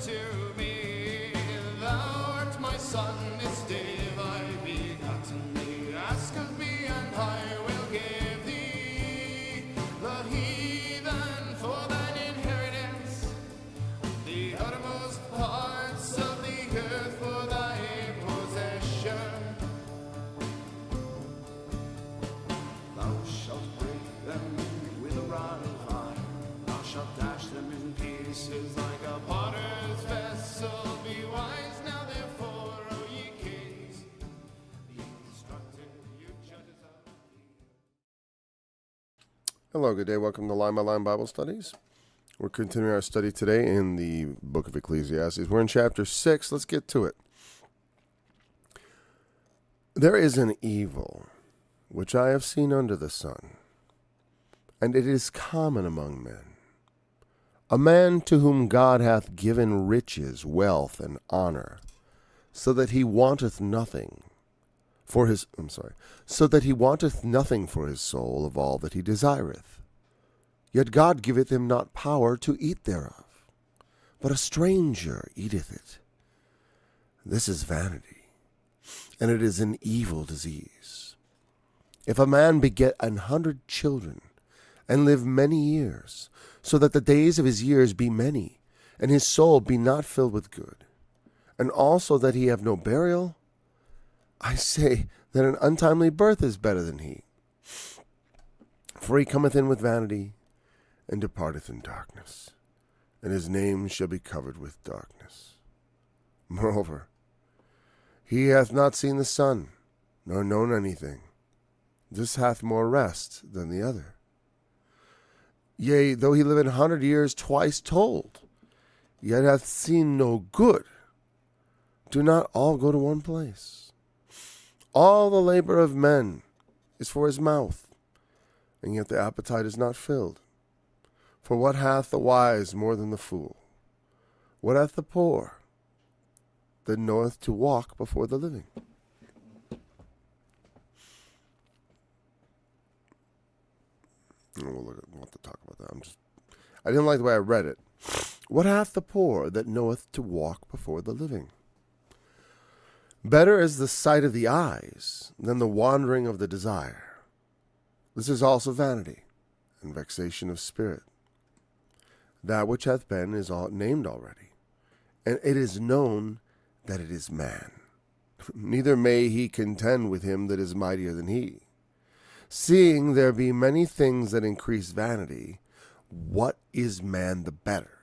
to me. Thou art my son, this day thy begotten thee. Ask of me, and I will give thee the heathen for thine inheritance, the uttermost parts of the earth for thy possession. Thou shalt break them with a rod of iron, thou shalt dash them in pieces like a potter's vessel. Be wise now therefore, O ye kings, be instructed, you judges of the Hello, good day. Welcome to Line by Line Bible Studies. We're continuing our study today in the book of Ecclesiastes. We're in chapter 6. Let's get to it. There is an evil which I have seen under the sun, and it is common among men. A man to whom God hath given riches, wealth, and honor, so that he wanteth nothing for his soul of all that he desireth. Yet God giveth him not power to eat thereof, but a stranger eateth it. This is vanity, and it is an evil disease. If a man beget 100 children, and live many years, so that the days of his years be many, and his soul be not filled with good, and also that he have no burial, I say that an untimely birth is better than he. For he cometh in with vanity, and departeth in darkness, and his name shall be covered with darkness. Moreover, he hath not seen the sun, nor known anything. This hath more rest than the other. Yea, though he live 100 years twice told, yet hath seen no good. Do not all go to one place? All the labor of men is for his mouth, and yet the appetite is not filled. For what hath the wise more than the fool? What hath the poor that knoweth to walk before the living? We'll have to talk about that. I didn't like the way I read it. What hath the poor that knoweth to walk before the living? Better is the sight of the eyes than the wandering of the desire. This is also vanity and vexation of spirit. That which hath been is all named already, and it is known that it is man. Neither may he contend with him that is mightier than he. Seeing there be many things that increase vanity, what is man the better?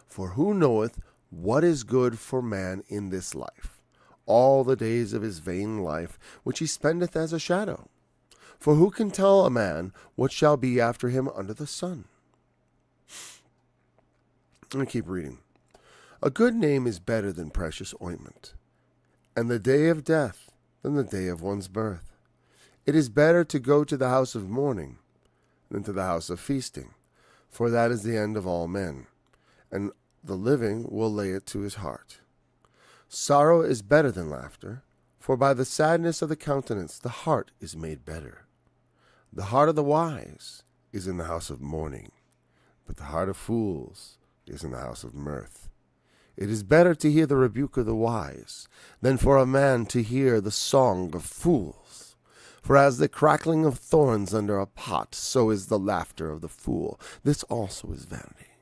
For who knoweth what is good for man in this life, all the days of his vain life, which he spendeth as a shadow? For who can tell a man what shall be after him under the sun? I'm going to keep reading. A good name is better than precious ointment, and the day of death than the day of one's birth. It is better to go to the house of mourning than to the house of feasting, for that is the end of all men, and the living will lay it to his heart. Sorrow is better than laughter, for by the sadness of the countenance the heart is made better. The heart of the wise is in the house of mourning, but the heart of fools is in the house of mirth. It is better to hear the rebuke of the wise than for a man to hear the song of fools. For as the crackling of thorns under a pot, so is the laughter of the fool. This also is vanity.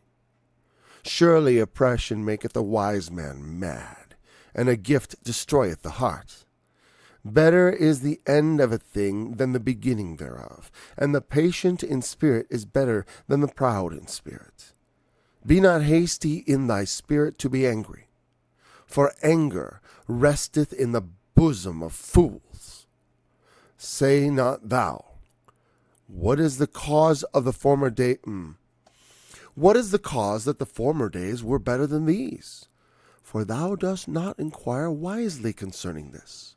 Surely oppression maketh a wise man mad, and a gift destroyeth the heart. Better is the end of a thing than the beginning thereof, and the patient in spirit is better than the proud in spirit. Be not hasty in thy spirit to be angry, for anger resteth in the bosom of fools. Say not thou, what is the cause of the former day? What is the cause that the former days were better than these? For thou dost not inquire wisely concerning this.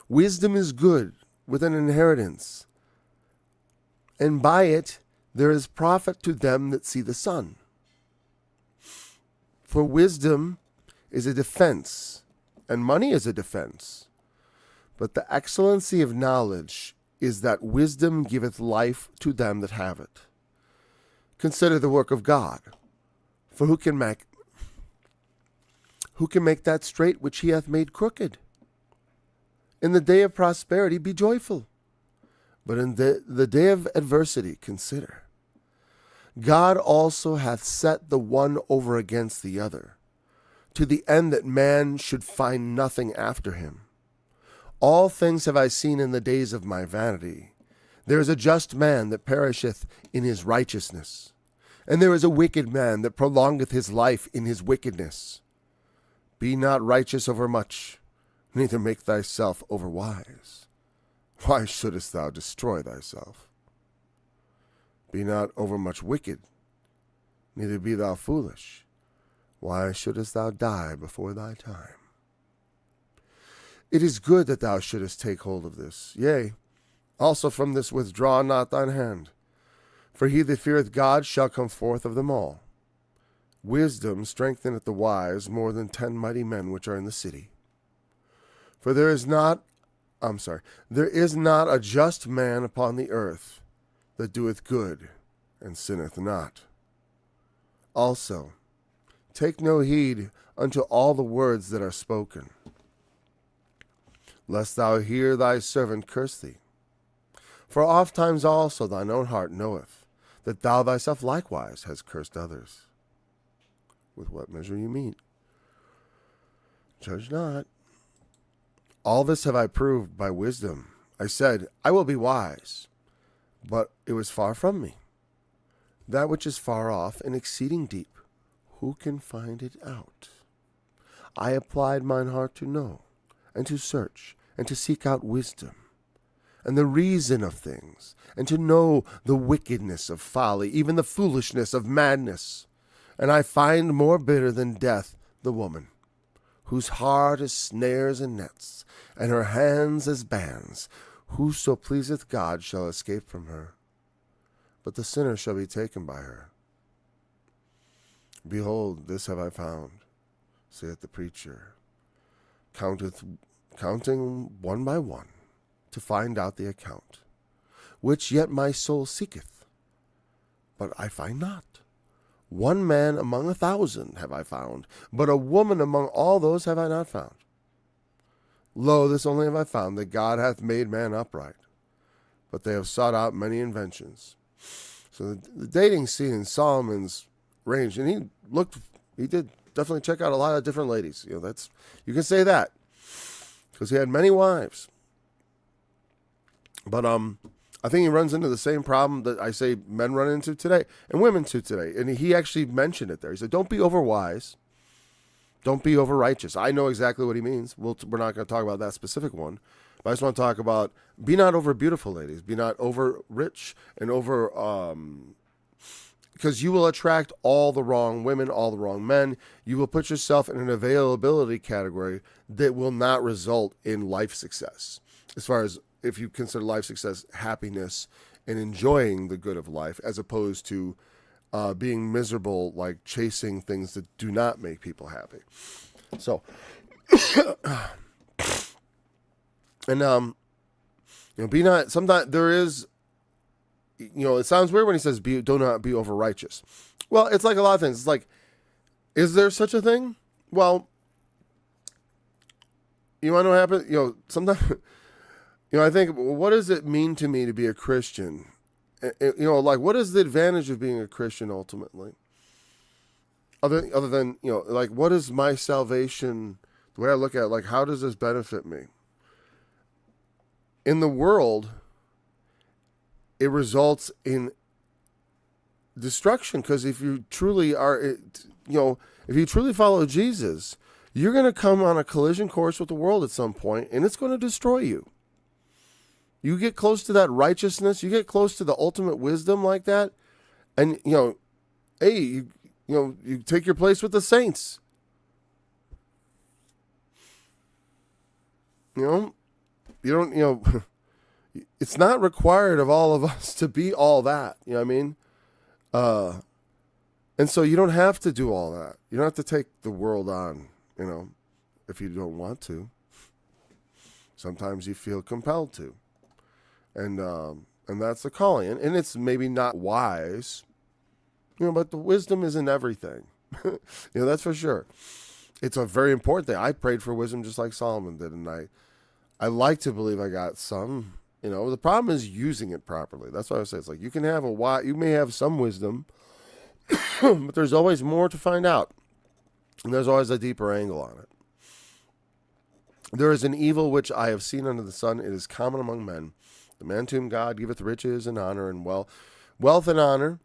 Wisdom is good with an inheritance, and by it there is profit to them that see the sun. For wisdom is a defense, and money is a defense. But the excellency of knowledge is that wisdom giveth life to them that have it. Consider the work of God, for who can make Who can make that straight which he hath made crooked? In the day of prosperity be joyful, but in the day of adversity consider. God also hath set the one over against the other, to the end that man should find nothing after him. All things have I seen in the days of my vanity. There is a just man that perisheth in his righteousness, and there is a wicked man that prolongeth his life in his wickedness. Be not righteous over much, neither make thyself over wise. Why shouldest thou destroy thyself? Be not over much wicked, neither be thou foolish. Why shouldest thou die before thy time? It is good that thou shouldest take hold of this. Yea, also from this withdraw not thine hand. For he that feareth God shall come forth of them all. Wisdom strengtheneth the wise more than 10 mighty men which are in the city. For there is not a just man upon the earth that doeth good and sinneth not. Also, take no heed unto all the words that are spoken, lest thou hear thy servant curse thee. For ofttimes also thine own heart knoweth that thou thyself likewise hast cursed others. With what measure you meet, judge not. All this have I proved by wisdom. I said, I will be wise, but it was far from me. That which is far off and exceeding deep, who can find it out? I applied mine heart to know, and to search, and to seek out wisdom, and the reason of things, and to know the wickedness of folly, even the foolishness of madness. And I find more bitter than death the woman, whose heart is snares and nets, and her hands as bands. Whoso pleaseth God shall escape from her, but the sinner shall be taken by her. Behold, this have I found, saith the preacher, counting one by one, to find out the account, which yet my soul seeketh, but I find not. One man among 1,000 have I found, but a woman among all those have I not found. Lo, this only have I found, that God hath made man upright, but they have sought out many inventions. So the dating scene in Solomon's range, and he did definitely check out a lot of different ladies. You can say that, because he had many wives. But I think he runs into the same problem that I say men run into today and women too today. And he actually mentioned it there. He said, don't be over wise. Don't be over righteous. I know exactly what he means. We're not going to talk about that specific one. But I just want to talk about be not over beautiful, ladies. Be not over rich and over, because you will attract all the wrong women, all the wrong men. You will put yourself in an availability category that will not result in life success. As far as if you consider life success, happiness, and enjoying the good of life, as opposed to being miserable, like chasing things that do not make people happy. So, and be not. Sometimes there is, it sounds weird when he says, "Do not be over righteous." Well, it's like a lot of things. It's like, is there such a thing? Well, you want to know what happens? Sometimes. I think, what does it mean to me to be a Christian? What is the advantage of being a Christian ultimately? Other than, what is my salvation? The way I look at it, how does this benefit me? In the world, it results in destruction, because if you truly are, if you truly follow Jesus, you're going to come on a collision course with the world at some point, and it's going to destroy you. You get close to that righteousness, you get close to the ultimate wisdom like that, and, you take your place with the saints. You don't, it's not required of all of us to be all that, you know what I mean? And so you don't have to do all that. You don't have to take the world on, if you don't want to. Sometimes you feel compelled to. And that's the calling. And it's maybe not wise, but the wisdom isn't everything. That's for sure. It's a very important thing. I prayed for wisdom just like Solomon did, and I like to believe I got some. The problem is using it properly. That's why I say it's like you can have you may have some wisdom, but there's always more to find out, and there's always a deeper angle on it. There is an evil which I have seen under the sun. It is common among men. The man to whom God giveth riches and honor and wealth and honor,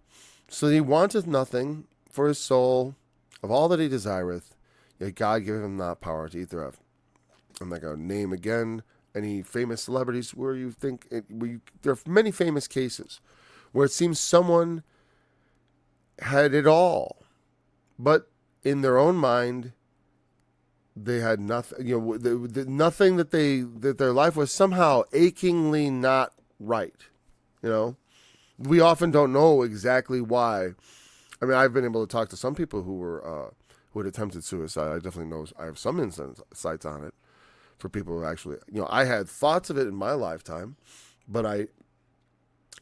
so that he wanteth nothing for his soul of all that he desireth, yet God giveth him not power to eat thereof. I'm not going to name again any famous celebrities where you think there are many famous cases where it seems someone had it all, but in their own mind they had nothing. Nothing that their life was somehow achingly not right. We often don't know exactly why. I mean, I've been able to talk to some people who had attempted suicide. I definitely know I have some insights on it. For people who actually, I had thoughts of it in my lifetime, but I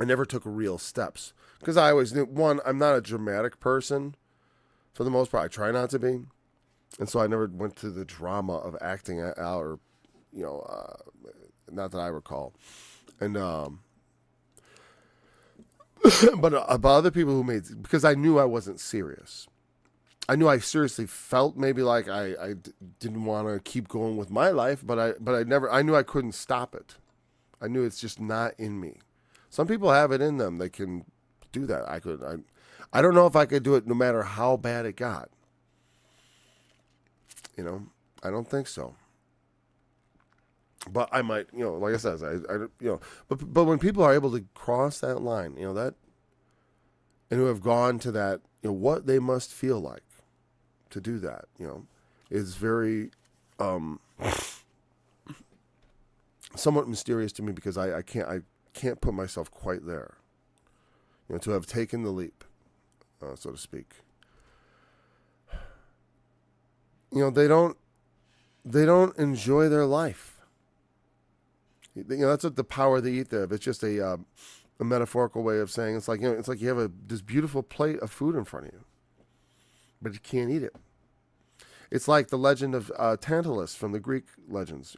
never took real steps because I always knew, one, I'm not a dramatic person for the most part. I try not to be, and so I never went to the drama of acting out, or not that I recall. And but about other people who because I knew I wasn't serious. I knew I seriously felt maybe like I didn't want to keep going with my life, but I knew I couldn't stop it. I knew it's just not in me. Some people have it in them. They can do that. I don't know if I could do it no matter how bad it got. I don't think so. But I might, like I said, but when people are able to cross that line, that, and who have gone to that, what they must feel like to do that, is very somewhat mysterious to me because I can't put myself quite there, to have taken the leap, so to speak. They don't enjoy their life. That's what the power they eat there. It's just a metaphorical way of saying it's like you have this beautiful plate of food in front of you, but you can't eat it. It's like the legend of Tantalus from the Greek legends.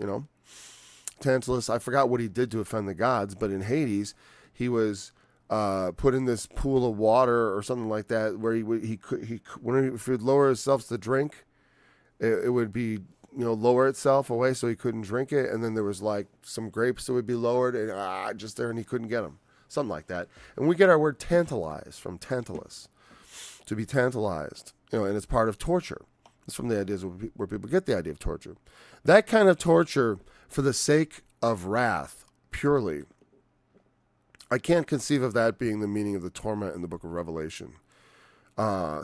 Tantalus, I forgot what he did to offend the gods, but in Hades, he was put in this pool of water or something like that, where if he would lower himself to drink, it would be lower itself away, so he couldn't drink it, and then there was like some grapes that would be lowered, and just there, and he couldn't get them, something like that. And we get our word tantalize from Tantalus, to be tantalized, and it's part of torture. It's from the ideas where people get the idea of torture. That kind of torture for the sake of wrath, purely, I can't conceive of that being the meaning of the torment in the book of Revelation.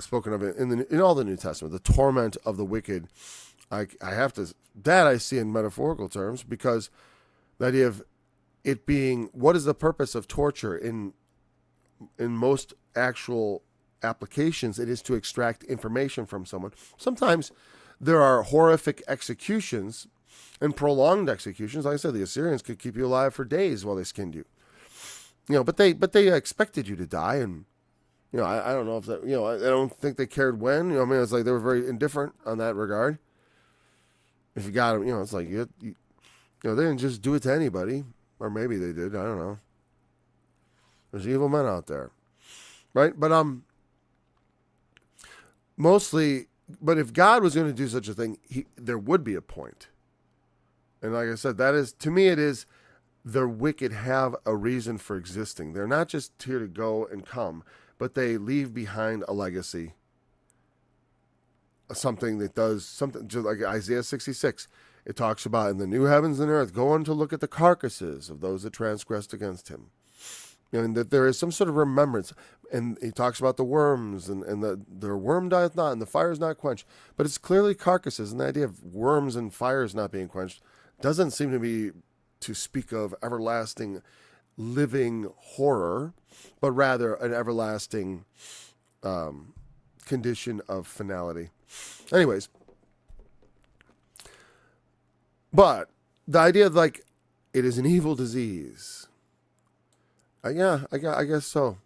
Spoken of in all the New Testament, the torment of the wicked. I see in metaphorical terms, because the idea of it being, what is the purpose of torture in most actual applications? It is to extract information from someone. Sometimes there are horrific executions and prolonged executions. Like I said, the Assyrians could keep you alive for days while they skinned you. But they expected you to die, and I don't know if that, I don't think they cared when. It's like they were very indifferent on that regard. If you got them, it's like they didn't just do it to anybody, or maybe they did. I don't know. There's evil men out there, right? But mostly. But if God was going to do such a thing, there would be a point. And like I said, that is, to me, it is, the wicked have a reason for existing. They're not just here to go and come, but they leave behind a legacy. Something that does something, just like Isaiah 66. It talks about, in the new heavens and earth, go on to look at the carcasses of those that transgressed against him. And that there is some sort of remembrance. And he talks about the worms, and their worm dieth not, and the fire is not quenched. But it's clearly carcasses, and the idea of worms and fires not being quenched doesn't seem to speak of everlasting living horror, but rather an everlasting condition of finality. Anyways, but the idea of like it is an evil disease. I guess so.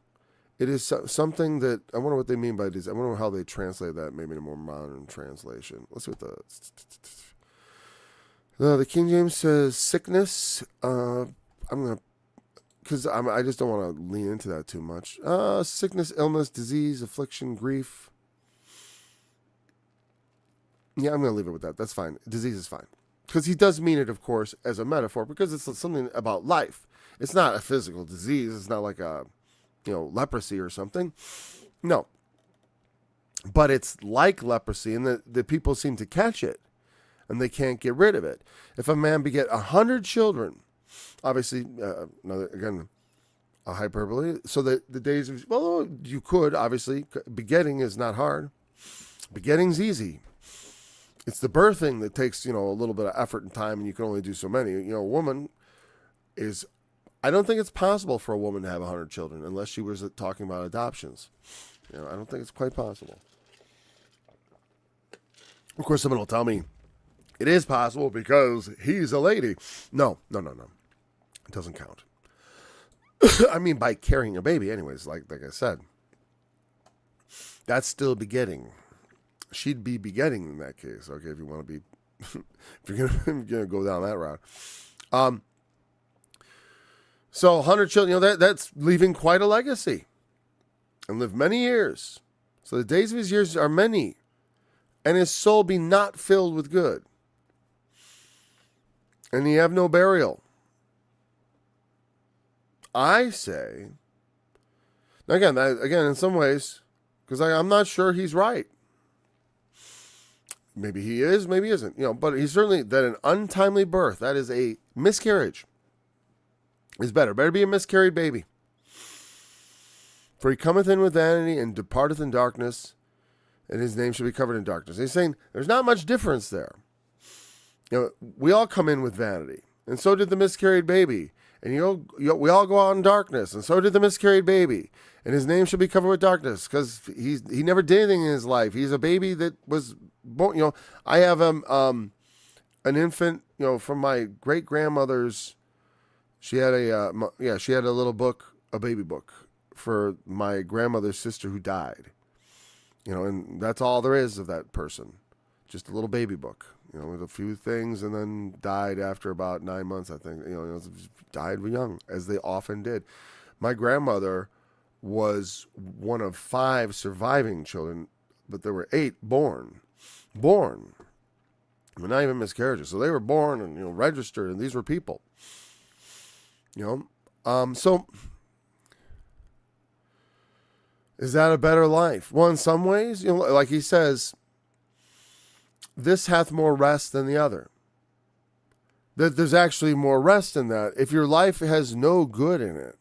It is something that, I wonder what they mean by this. I wonder how they translate that, maybe in a more modern translation. Let's see what the King James says sickness. I'm going to, because I just don't want to lean into that too much. Sickness, illness, disease, affliction, grief. Yeah, I'm going to leave it with that. That's fine. Disease is fine. Because he does mean it, of course, as a metaphor, because it's something about life. It's not a physical disease. It's not like leprosy or something. No. But it's like leprosy, and the people seem to catch it, and they can't get rid of it. If a man beget 100 children, obviously, again, a hyperbole, so that the days of, well, you could, obviously, begetting is not hard. Begetting's easy. It's the birthing that takes, a little bit of effort and time, and you can only do so many. A woman is, I don't think it's possible for a woman to have 100 children unless she was talking about adoptions. I don't think it's quite possible. Of course, someone will tell me it is possible because he's a lady. No. It doesn't count. I mean, by carrying a baby, anyways, like I said. That's still begetting. She'd be begetting in that case, okay, if you want to be, if you're going to go down that route. So 100 children, that's leaving quite a legacy and live many years. So the days of his years are many, and his soul be not filled with good. And he have no burial. I say, again, in some ways, because I'm not sure he's right. Maybe he is, maybe he isn't. But he's certainly that an untimely birth, that is a miscarriage, is better. Better be a miscarried baby. For he cometh in with vanity and departeth in darkness, and his name shall be covered in darkness. And he's saying there's not much difference there. We all come in with vanity, and so did the miscarried baby. And we all go out in darkness, and so did the miscarried baby. And his name shall be covered with darkness, because he never did anything in his life. He's a baby that was born. I have an infant. From my great grandmother's. She had a little book, a baby book, for my grandmother's sister who died. And that's all there is of that person, just a little baby book. With a few things, and then died after about 9 months, I think. Died young, as they often did. My grandmother was one of 5 surviving children, but there were 8 born. But not even miscarriages. So they were born and, registered, and these were people. So is that a better life? Well, in some ways, like he says, this hath more rest than the other. That there's actually more rest in that. If your life has no good in it,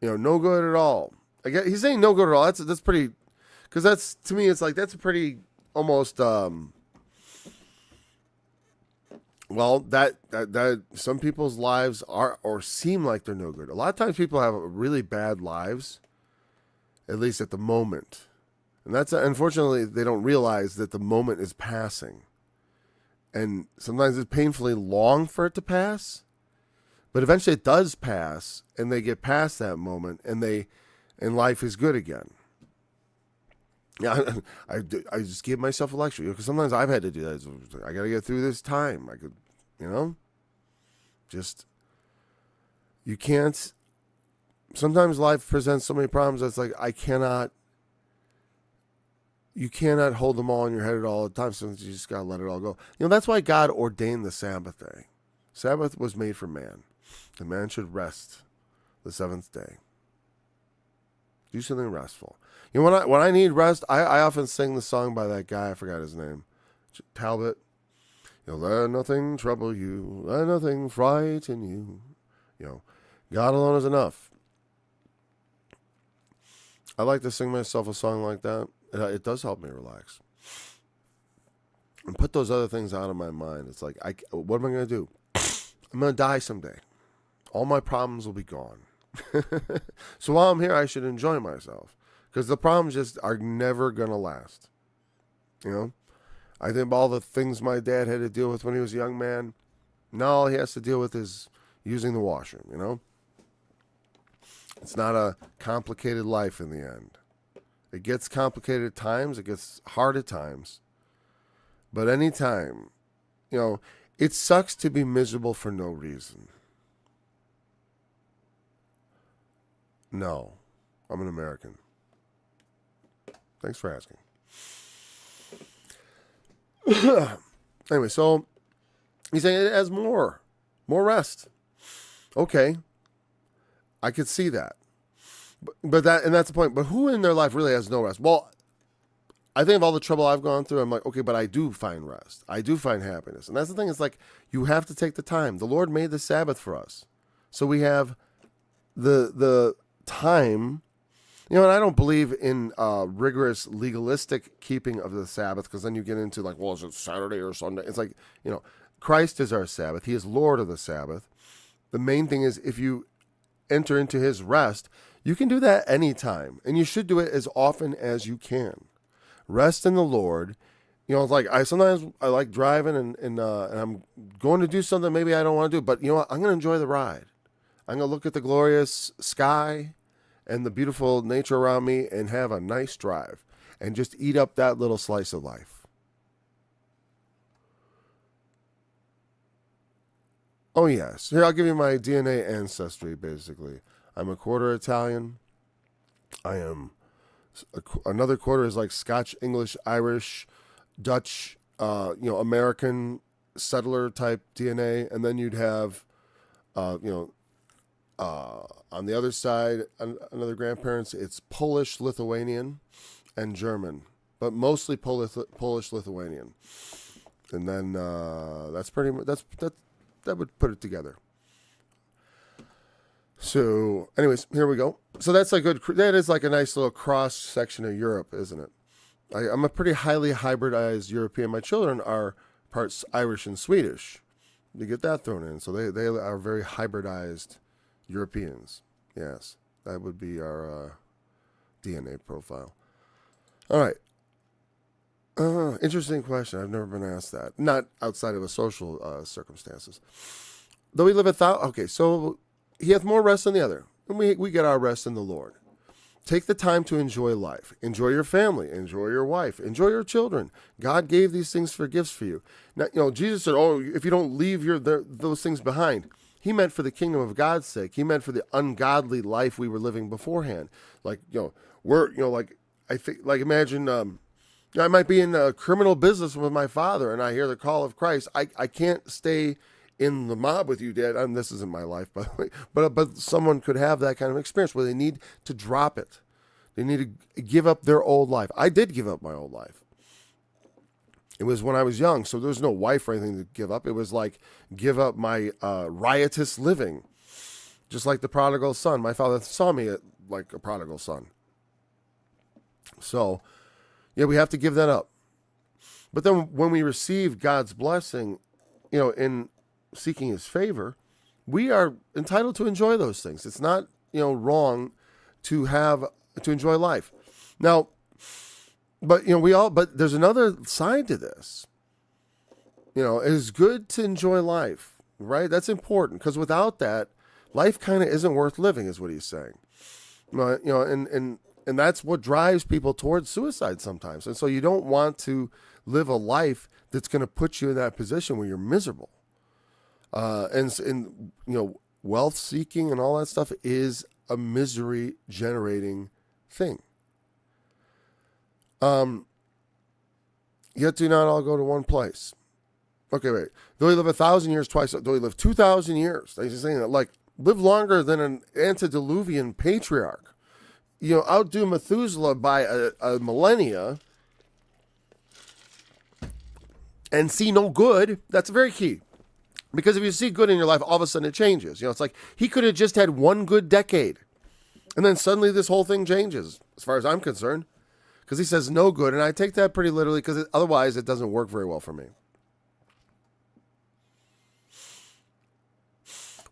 no good at all. He's saying no good at all. That's pretty, because that's, to me, it's like, that's a pretty almost, that some people's lives are or seem like they're no good. A lot of times people have really bad lives, at least at the moment. And that's, unfortunately, they don't realize that the moment is passing. And sometimes it's painfully long for it to pass. But eventually it does pass, and they get past that moment, and life is good again. Yeah, I just give myself a lecture, because sometimes I've had to do that. I got to get through this time. I could, you can't. Sometimes life presents so many problems that's like, you cannot hold them all in your head at all the time. So you just got to let it all go. That's why God ordained the Sabbath day. Sabbath was made for man. The man should rest the 7th day. Do something restful. When I need rest, I often sing the song by that guy. I forgot his name. Talbot. Let nothing trouble you. Let nothing frighten you. God alone is enough. I like to sing myself a song like that. It does help me relax. And put those other things out of my mind. It's like, what am I going to do? I'm going to die someday. All my problems will be gone. So while I'm here, I should enjoy myself. Because the problems just are never going to last. I think all the things my dad had to deal with when he was a young man, now all he has to deal with is using the washroom, It's not a complicated life in the end. It gets complicated at times. It gets hard at times. But anytime, it sucks to be miserable for no reason. No, I'm an American. Thanks for asking. Anyway, so he's saying it has more rest. Okay, I could see that. But that's the point. But who in their life really has no rest? Well, I think of all the trouble I've gone through, I'm like, okay, but I do find rest. I do find happiness. And that's the thing. It's like, you have to take the time. The Lord made the Sabbath for us. So we have the time. And I don't believe in rigorous legalistic keeping of the Sabbath, because then you get into like, well, is it Saturday or Sunday? It's like, Christ is our Sabbath. He is Lord of the Sabbath. The main thing is, if you enter into his rest, you can do that anytime, and you should do it as often as you can. Rest in the Lord. It's like sometimes I like driving and I'm going to do something maybe I don't want to do, but I'm going to enjoy the ride. I'm going to look at the glorious sky and the beautiful nature around me and have a nice drive and just eat up that little slice of life. Oh, yes. Here, I'll give you my DNA ancestry, basically. I'm a quarter Italian. I am... Another quarter is like Scotch, English, Irish, Dutch, American settler type DNA. And then you'd have, on the other side, another grandparents, it's Polish, Lithuanian, and German. But mostly Polish, Lithuanian. And then that's pretty much... That would put it together. So, anyways, here we go. So that is like a nice little cross section of Europe, isn't it? I'm a pretty highly hybridized European. My children are parts Irish and Swedish. You get that thrown in. So they are very hybridized Europeans. Yes, that would be our DNA profile. All right. Interesting question. I've never been asked that. Not outside of a social circumstances. Though we live okay, so he hath more rest than the other. And we get our rest in the Lord. Take the time to enjoy life. Enjoy your family. Enjoy your wife. Enjoy your children. God gave these things for gifts for you. Now, Jesus said, if you don't leave those things behind. He meant for the kingdom of God's sake. He meant for the ungodly life we were living beforehand. Imagine... I might be in a criminal business with my father, and I hear the call of Christ. I can't stay in the mob with you, Dad. This isn't my life, by the way. But someone could have that kind of experience where they need to drop it. They need to give up their old life. I did give up my old life. It was when I was young, so there was no wife or anything to give up. It was like give up my riotous living, just like the prodigal son. My father saw me like a prodigal son. So... yeah, we have to give that up. But then when we receive God's blessing, in seeking his favor, we are entitled to enjoy those things. It's not, wrong to enjoy life. Now, but there's another side to this. It is good to enjoy life, right? That's important, because without that, life kind of isn't worth living, is what he's saying. And that's what drives people towards suicide sometimes. And so you don't want to live a life that's going to put you in that position where you're miserable. And wealth seeking and all that stuff is a misery generating thing. Yet do not all go to one place. Okay, wait. Though he live 1,000 years twice, though he live 2,000 years. He's saying that, like, live longer than an antediluvian patriarch. Outdo Methuselah by a millennia and see no good. That's very key. Because if you see good in your life, all of a sudden it changes. It's like he could have just had one good decade. And then suddenly this whole thing changes, as far as I'm concerned. Because he says no good. And I take that pretty literally, because otherwise it doesn't work very well for me.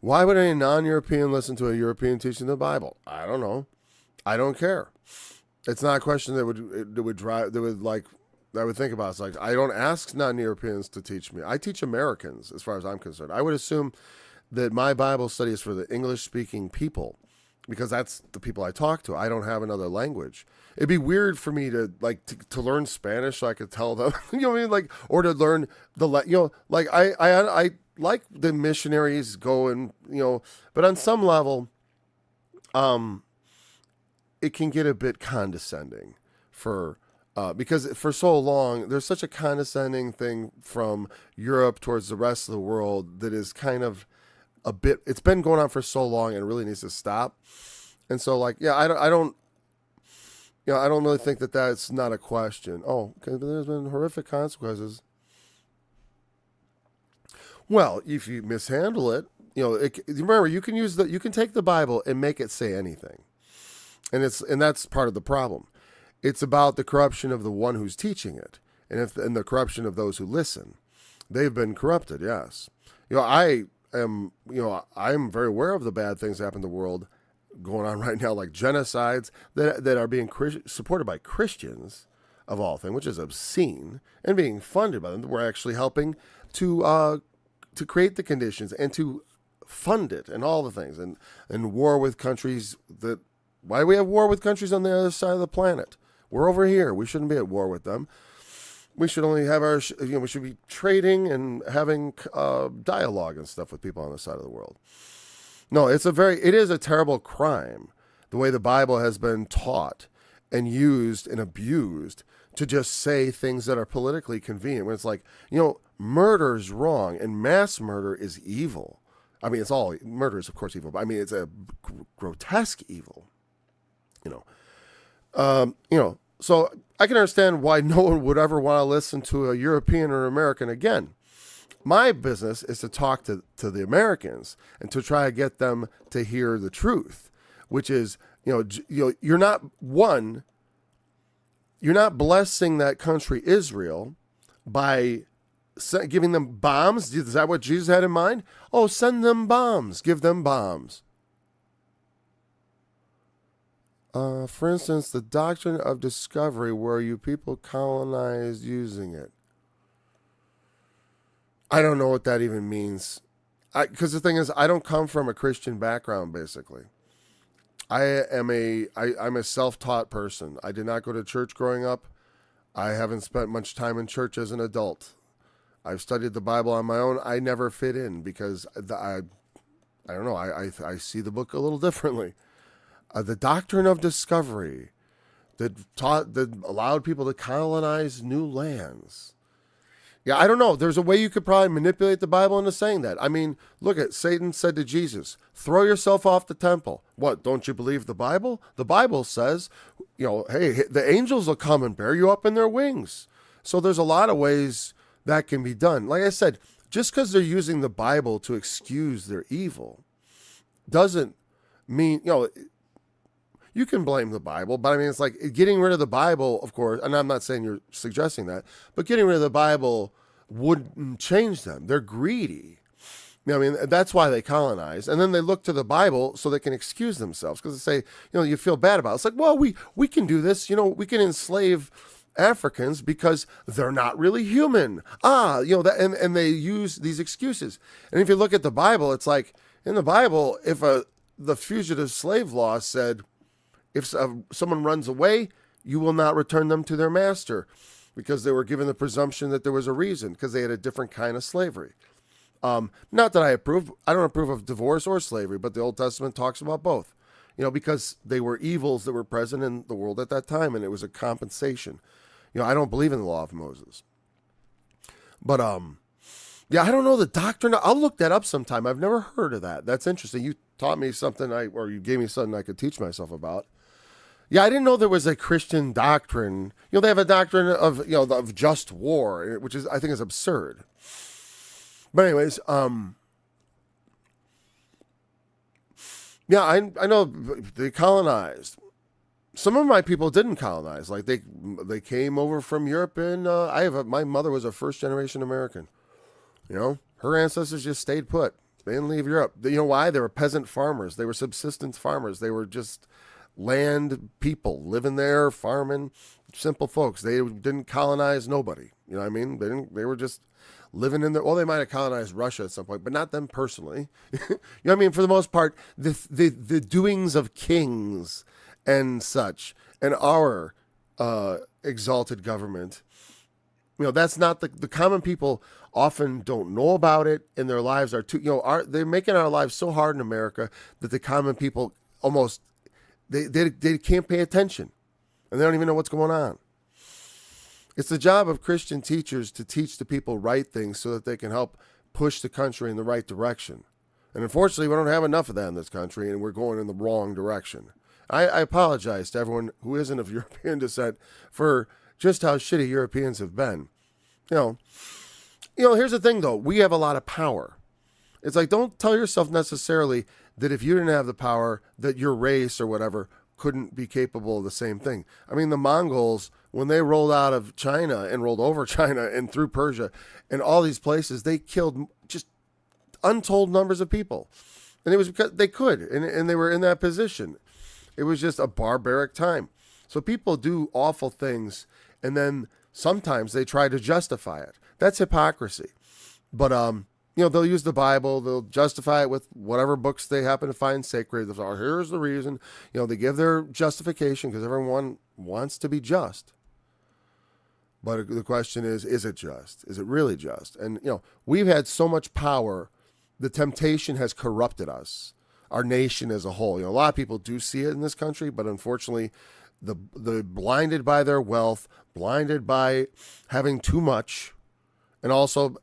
Why would a non-European listen to a European teaching the Bible? I don't know. I don't care. It's not a question that I would think about. It's like, I don't ask non-Europeans to teach me. I teach Americans, as far as I'm concerned. I would assume that my Bible study is for the English-speaking people. because that's the people I talk to. I don't have another language. It'd be weird for me to to learn Spanish so I could tell them, you know what I mean? Like, or to learn like I like the missionaries go and, but on some level, it can get a bit condescending because for so long there's such a condescending thing from Europe towards the rest of the world that is kind of it's been going on for so long and it really needs to stop. And so I don't really think that that's not a question. Oh, okay, there's been horrific consequences. Well, if you mishandle it, remember you can take the Bible and make it say anything. And that's part of the problem. It's about the corruption of the one who's teaching it, and the corruption of those who listen. They've been corrupted, yes. I am very aware of the bad things that happen in the world going on right now, like genocides that are being supported by Christians, of all things, which is obscene, and being funded by them. We're actually helping to create the conditions and to fund it and all the things, and war with countries that. Why do we have war with countries on the other side of the planet? We're over here. We shouldn't be at war with them. We should only have we should be trading and having dialogue and stuff with people on the side of the world. No, it is a terrible crime, the way the Bible has been taught and used and abused to just say things that are politically convenient. When it's like, murder is wrong and mass murder is evil. I mean, murder is of course evil, but I mean, it's a grotesque evil. So I can understand why no one would ever want to listen to a European or American again. My business is to talk to the Americans and to try to get them to hear the truth, which is, you're not blessing that country Israel by giving them bombs. Is that what Jesus had in mind? Oh, send them bombs. Give them bombs. For instance, the doctrine of discovery, where you people colonized using it. I don't know what that even means. Because the thing is, I don't come from a Christian background, basically. I'm a self-taught person. I did not go to church growing up. I haven't spent much time in church as an adult. I've studied the Bible on my own. I never fit in because I don't know. I see the book a little differently. The doctrine of discovery that allowed people to colonize new lands. Yeah, I don't know. There's a way you could probably manipulate the Bible into saying that. I mean, look at Satan said to Jesus, throw yourself off the temple. What, don't you believe the Bible? The Bible says, hey, the angels will come and bear you up in their wings. So there's a lot of ways that can be done. Like I said, just because they're using the Bible to excuse their evil doesn't mean, you can blame the Bible, but I mean, it's like getting rid of the Bible, of course, and I'm not saying you're suggesting that, but getting rid of the Bible wouldn't change them. They're greedy. I mean, that's why they colonize. And then they look to the Bible so they can excuse themselves because they say, you feel bad about it. It's like, well, we can do this. We can enslave Africans because they're not really human. And they use these excuses. And if you look at the Bible, it's like in the Bible, if the fugitive slave law said, if someone runs away, you will not return them to their master because they were given the presumption that there was a reason because they had a different kind of slavery. Not that I don't approve of divorce or slavery, but the Old Testament talks about both, because they were evils that were present in the world at that time and it was a compensation. I don't believe in the law of Moses. But, yeah, I don't know the doctrine. I'll look that up sometime. I've never heard of that. That's interesting. You taught me something or you gave me something I could teach myself about. Yeah, I didn't know there was a Christian doctrine. They have a doctrine of, of just war, which I think is absurd. But anyways, yeah, I know they colonized. Some of my people didn't colonize. Like they came over from Europe, and my mother was a first generation American. Her ancestors just stayed put. They didn't leave Europe. You know why? They were peasant farmers. They were subsistence farmers. They were just land people living there, farming, simple folks. They didn't colonize nobody. You know what I mean? They were just living in well, they might have colonized Russia at some point, but not them personally. You know what I mean? For the most part, the doings of kings and such, and our exalted government, that's not the common people often don't know about it, and their lives are too, they're making our lives so hard in America that the common people almost, they can't pay attention, and they don't even know what's going on. It's the job of Christian teachers to teach the people right things so that they can help push the country in the right direction. And unfortunately, we don't have enough of that in this country, and we're going in the wrong direction. I apologize to everyone who isn't of European descent for just how shitty Europeans have been. Here's the thing, though. We have a lot of power. It's like, don't tell yourself necessarily that if you didn't have the power, that your race or whatever couldn't be capable of the same thing. I mean, the Mongols, when they rolled out of China and rolled over China and through Persia and all these places, they killed just untold numbers of people. And it was because they could, and they were in that position. It was just a barbaric time. So people do awful things, and then sometimes they try to justify it. That's hypocrisy. But, they'll use the Bible. They'll justify it with whatever books they happen to find sacred. They'll say, oh, here's the reason. They give their justification because everyone wants to be just. But the question is it just? Is it really just? And, we've had so much power. The temptation has corrupted us, our nation as a whole. A lot of people do see it in this country, but unfortunately, the blinded by their wealth, blinded by having too much, and also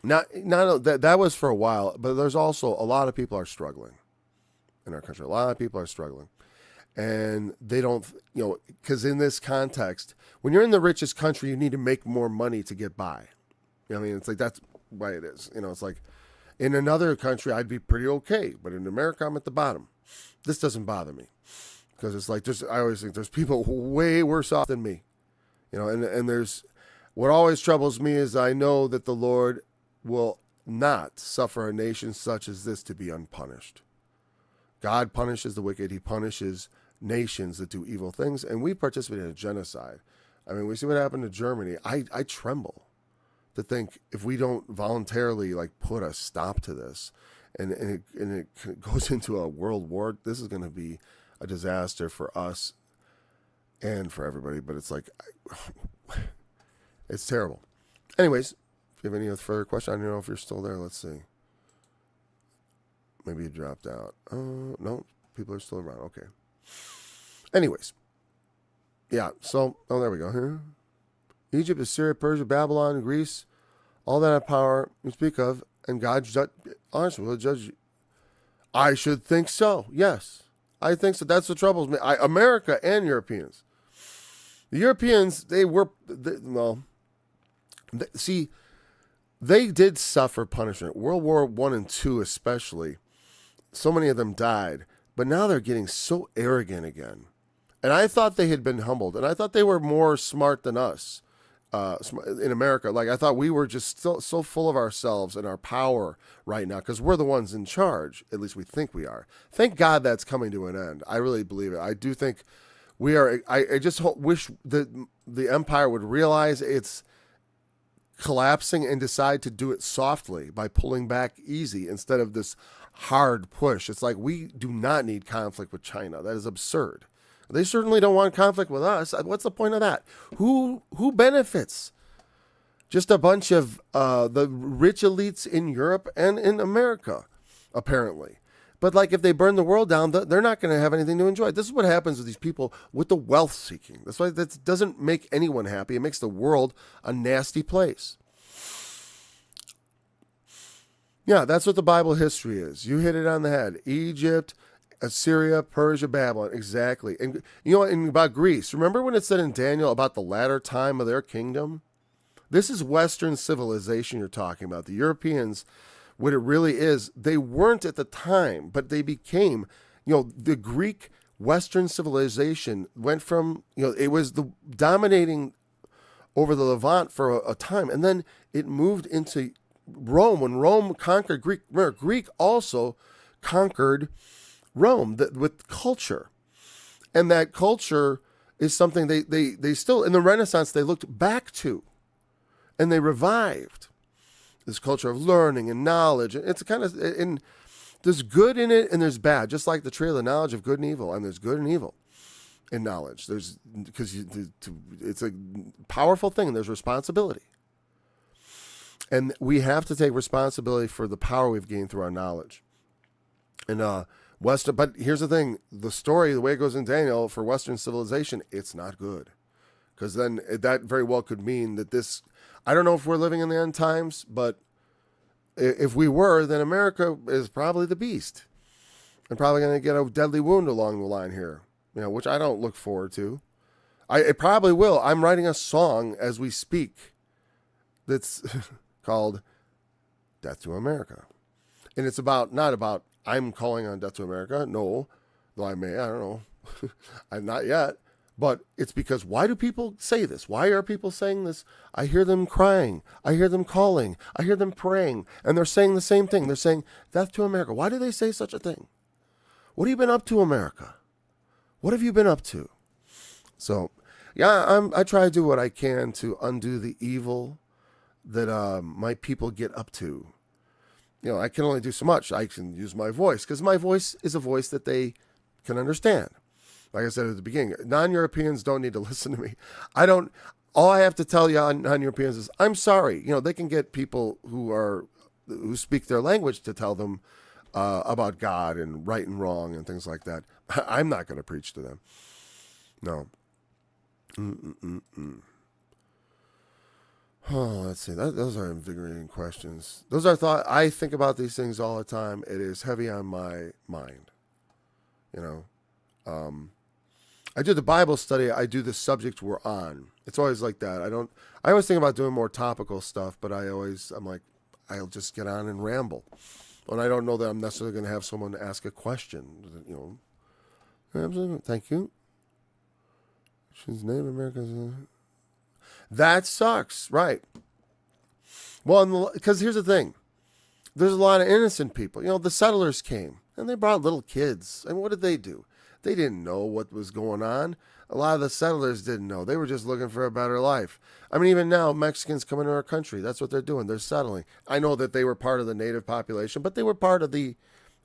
not that was for a while, but there's also a lot of people are struggling in our country. A lot of people are struggling, and they don't, because in this context, when you're in the richest country, you need to make more money to get by. It's like that's why it is. It's like in another country, I'd be pretty okay, but in America, I'm at the bottom. This doesn't bother me because it's like I always think there's people way worse off than me, and there's what always troubles me is I know that the Lord will not suffer a nation such as this to be unpunished. God punishes the wicked. He punishes nations that do evil things, and we participate in a genocide. We see what happened to Germany. I tremble to think if we don't voluntarily put a stop to this, and it goes into a world war, this is going to be a disaster for us and for everybody. But it's it's terrible. Anyways, if you have any further questions, I don't know if you're still there. Let's see. Maybe you dropped out. No, people are still around. Okay. Anyways. Yeah, so, there we go. Huh? Egypt, Assyria, Persia, Babylon, Greece, all that have power you speak of, and God honestly will judge you. I should think so. Yes, I think so. That's what troubles me. America and Europeans. The Europeans, they did suffer punishment. World War I and II especially, so many of them died, but now they're getting so arrogant again. And I thought they had been humbled, and I thought they were more smart than us in America. I thought we were just so full of ourselves and our power right now because we're the ones in charge. At least we think we are. Thank God that's coming to an end. I really believe it. I do think we are. I just wish the empire would realize it's collapsing and decide to do it softly by pulling back easy instead of this hard push. It's like we do not need conflict with China. That is absurd. They certainly don't want conflict with us. What's the point of that? Who benefits? Just a bunch of the rich elites in Europe and in America, apparently. But if they burn the world down, they're not going to have anything to enjoy. This is what happens with these people with the wealth seeking. That's why that doesn't make anyone happy. It makes the world a nasty place. Yeah, that's what the Bible history is. You hit it on the head. Egypt, Assyria, Persia, Babylon. Exactly. And and about Greece, remember when it said in Daniel about the latter time of their kingdom? This is Western civilization you're talking about. The Europeans, what it really is, they weren't at the time, but they became, the Greek Western civilization went from, it was the dominating over the Levant for a time. And then it moved into Rome. When Rome conquered Greek, remember, Greek also conquered Rome with culture, and that culture is something they still in the Renaissance they looked back to. And they revived this culture of learning and knowledge. It's kind of, and there's good in it and there's bad, just like the tree of the knowledge of good and evil. And there's good and evil in knowledge. Because it's a powerful thing. There's responsibility. And we have to take responsibility for the power we've gained through our knowledge. And but here's the thing: the story, the way it goes in Daniel for Western civilization, it's not good, because then that very well could mean that this. I don't know if we're living in the end times, but if we were, then America is probably the beast, and probably going to get a deadly wound along the line here. Which I don't look forward to. It probably will. I'm writing a song as we speak that's called "Death to America," and it's not about I'm calling on death to America. No, though I don't know. I'm not yet. But it's because, why do people say this? Why are people saying this? I hear them crying. I hear them calling. I hear them praying. And they're saying the same thing. They're saying, death to America. Why do they say such a thing? What have you been up to, America? What have you been up to? So, yeah, I try to do what I can to undo the evil that my people get up to. I can only do so much. I can use my voice, because my voice is a voice that they can understand. Like I said at the beginning, non-Europeans don't need to listen to me. All I have to tell you on non-Europeans is, I'm sorry. They can get people who speak their language to tell them about God and right and wrong and things like that. I'm not going to preach to them. No. Oh, let's see. Those are invigorating questions. Those are thoughts. I think about these things all the time. It is heavy on my mind. I do the Bible study. I do the subject we're on. It's always like that. I always think about doing more topical stuff, but I'm like, I'll just get on and ramble. And I don't know that I'm necessarily going to have someone ask a question. Thank you. She's Native American. That sucks, right? Well, because here's the thing. There's a lot of innocent people. The settlers came, and they brought little kids. And what did they do? They didn't know what was going on. A lot of the settlers didn't know. They were just looking for a better life. I mean, even now, Mexicans come into our country. That's what they're doing. They're settling. I know that they were part of the native population, but they were part of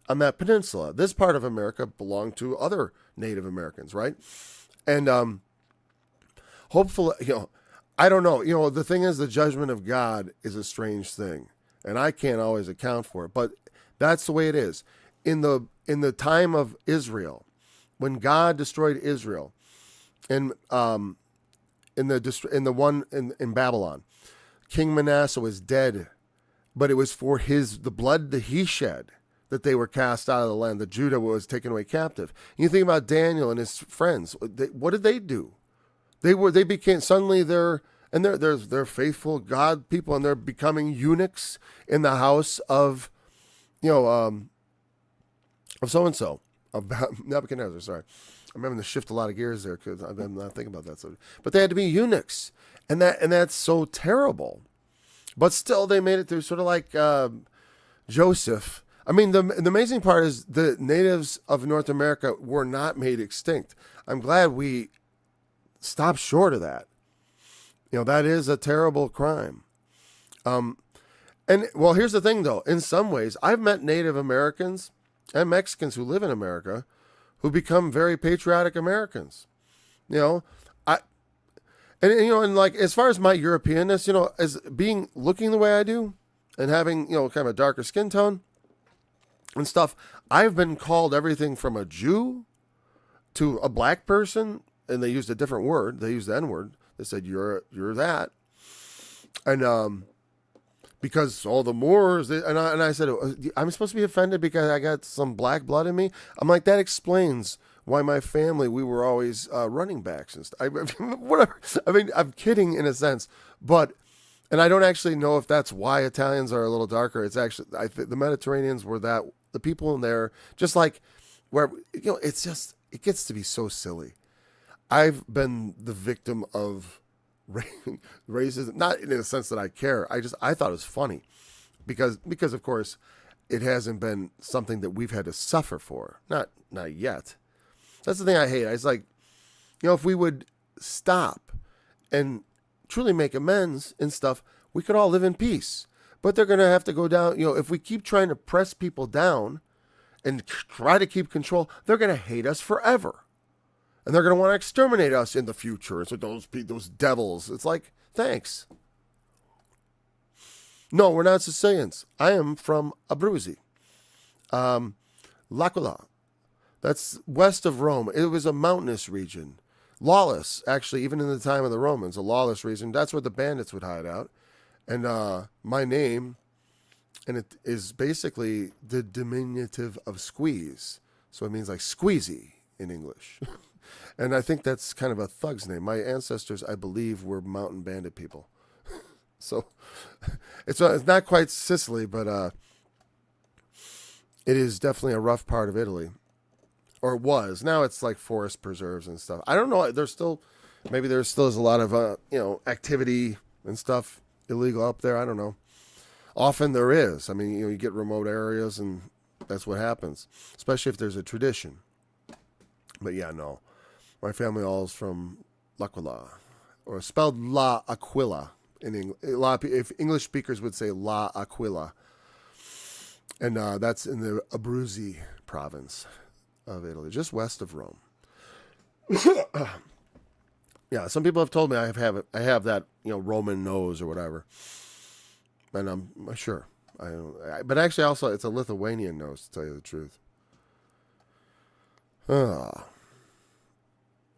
on that peninsula. This part of America belonged to other Native Americans, right? And hopefully, I don't know. The thing is, the judgment of God is a strange thing, and I can't always account for it. But that's the way it is. In the time of Israel, when God destroyed Israel, in Babylon, King Manasseh was dead, but it was for the blood that he shed that they were cast out of the land. That Judah was taken away captive. And you think about Daniel and his friends. What did they do? They became suddenly they're faithful God people, and they're becoming eunuchs in the house of so and so of Nebuchadnezzar. Sorry, I'm having to shift a lot of gears there because I'm not thinking about that. So, but they had to be eunuchs, and that's so terrible. But still, they made it through, sort of like Joseph. I mean, the amazing part is the natives of North America were not made extinct. I'm glad we stopped short of that. That is a terrible crime. And well, here's the thing, though. In some ways, I've met Native Americans and Mexicans who live in America who become very patriotic Americans. And like, as far as my Europeanness, as looking the way I do and having, kind of a darker skin tone and stuff, I've been called everything from a Jew to a black person, and they used a different word. They used the N-word. They said, you're that. And because all the Moors, and I said, I'm supposed to be offended because I got some black blood in me? I'm like, that explains why my family, we were always running backs and stuff. Whatever. I mean, I'm kidding in a sense, and I don't actually know if that's why Italians are a little darker. It's actually, the Mediterraneans were the people in there, just like where, it's just, it gets to be so silly. I've been the victim of racism, not in a sense that I care. I thought it was funny because of course it hasn't been something that we've had to suffer for. Not yet. That's the thing I hate. It's like, if we would stop and truly make amends and stuff, we could all live in peace. But they're going to have to go down. If we keep trying to press people down and try to keep control, they're going to hate us forever. And they're going to want to exterminate us in the future. It's like those devils. It's like, thanks. No, we're not Sicilians. I am from Abruzzi. L'Aquila. That's west of Rome. It was a mountainous region. Lawless, actually, even in the time of the Romans, a lawless region. That's where the bandits would hide out. And my name, and it is basically the diminutive of squeeze. So it means like squeezy in English. And I think that's kind of a thug's name. My ancestors, I believe, were mountain bandit people. So it's not quite Sicily, but it is definitely a rough part of Italy. Or it was. Now it's like forest preserves and stuff. I don't know. Maybe there still is a lot of, activity and stuff illegal up there. I don't know. Often there is. I mean, you get remote areas and that's what happens, especially if there's a tradition. But yeah, no. My family all is from L'Aquila, or spelled La Aquila in English. If English speakers would say La Aquila. And that's in the Abruzzi province of Italy, just west of Rome. Yeah, some people have told me I have that Roman nose or whatever, and I'm sure but actually also it's a Lithuanian nose, to tell you the truth.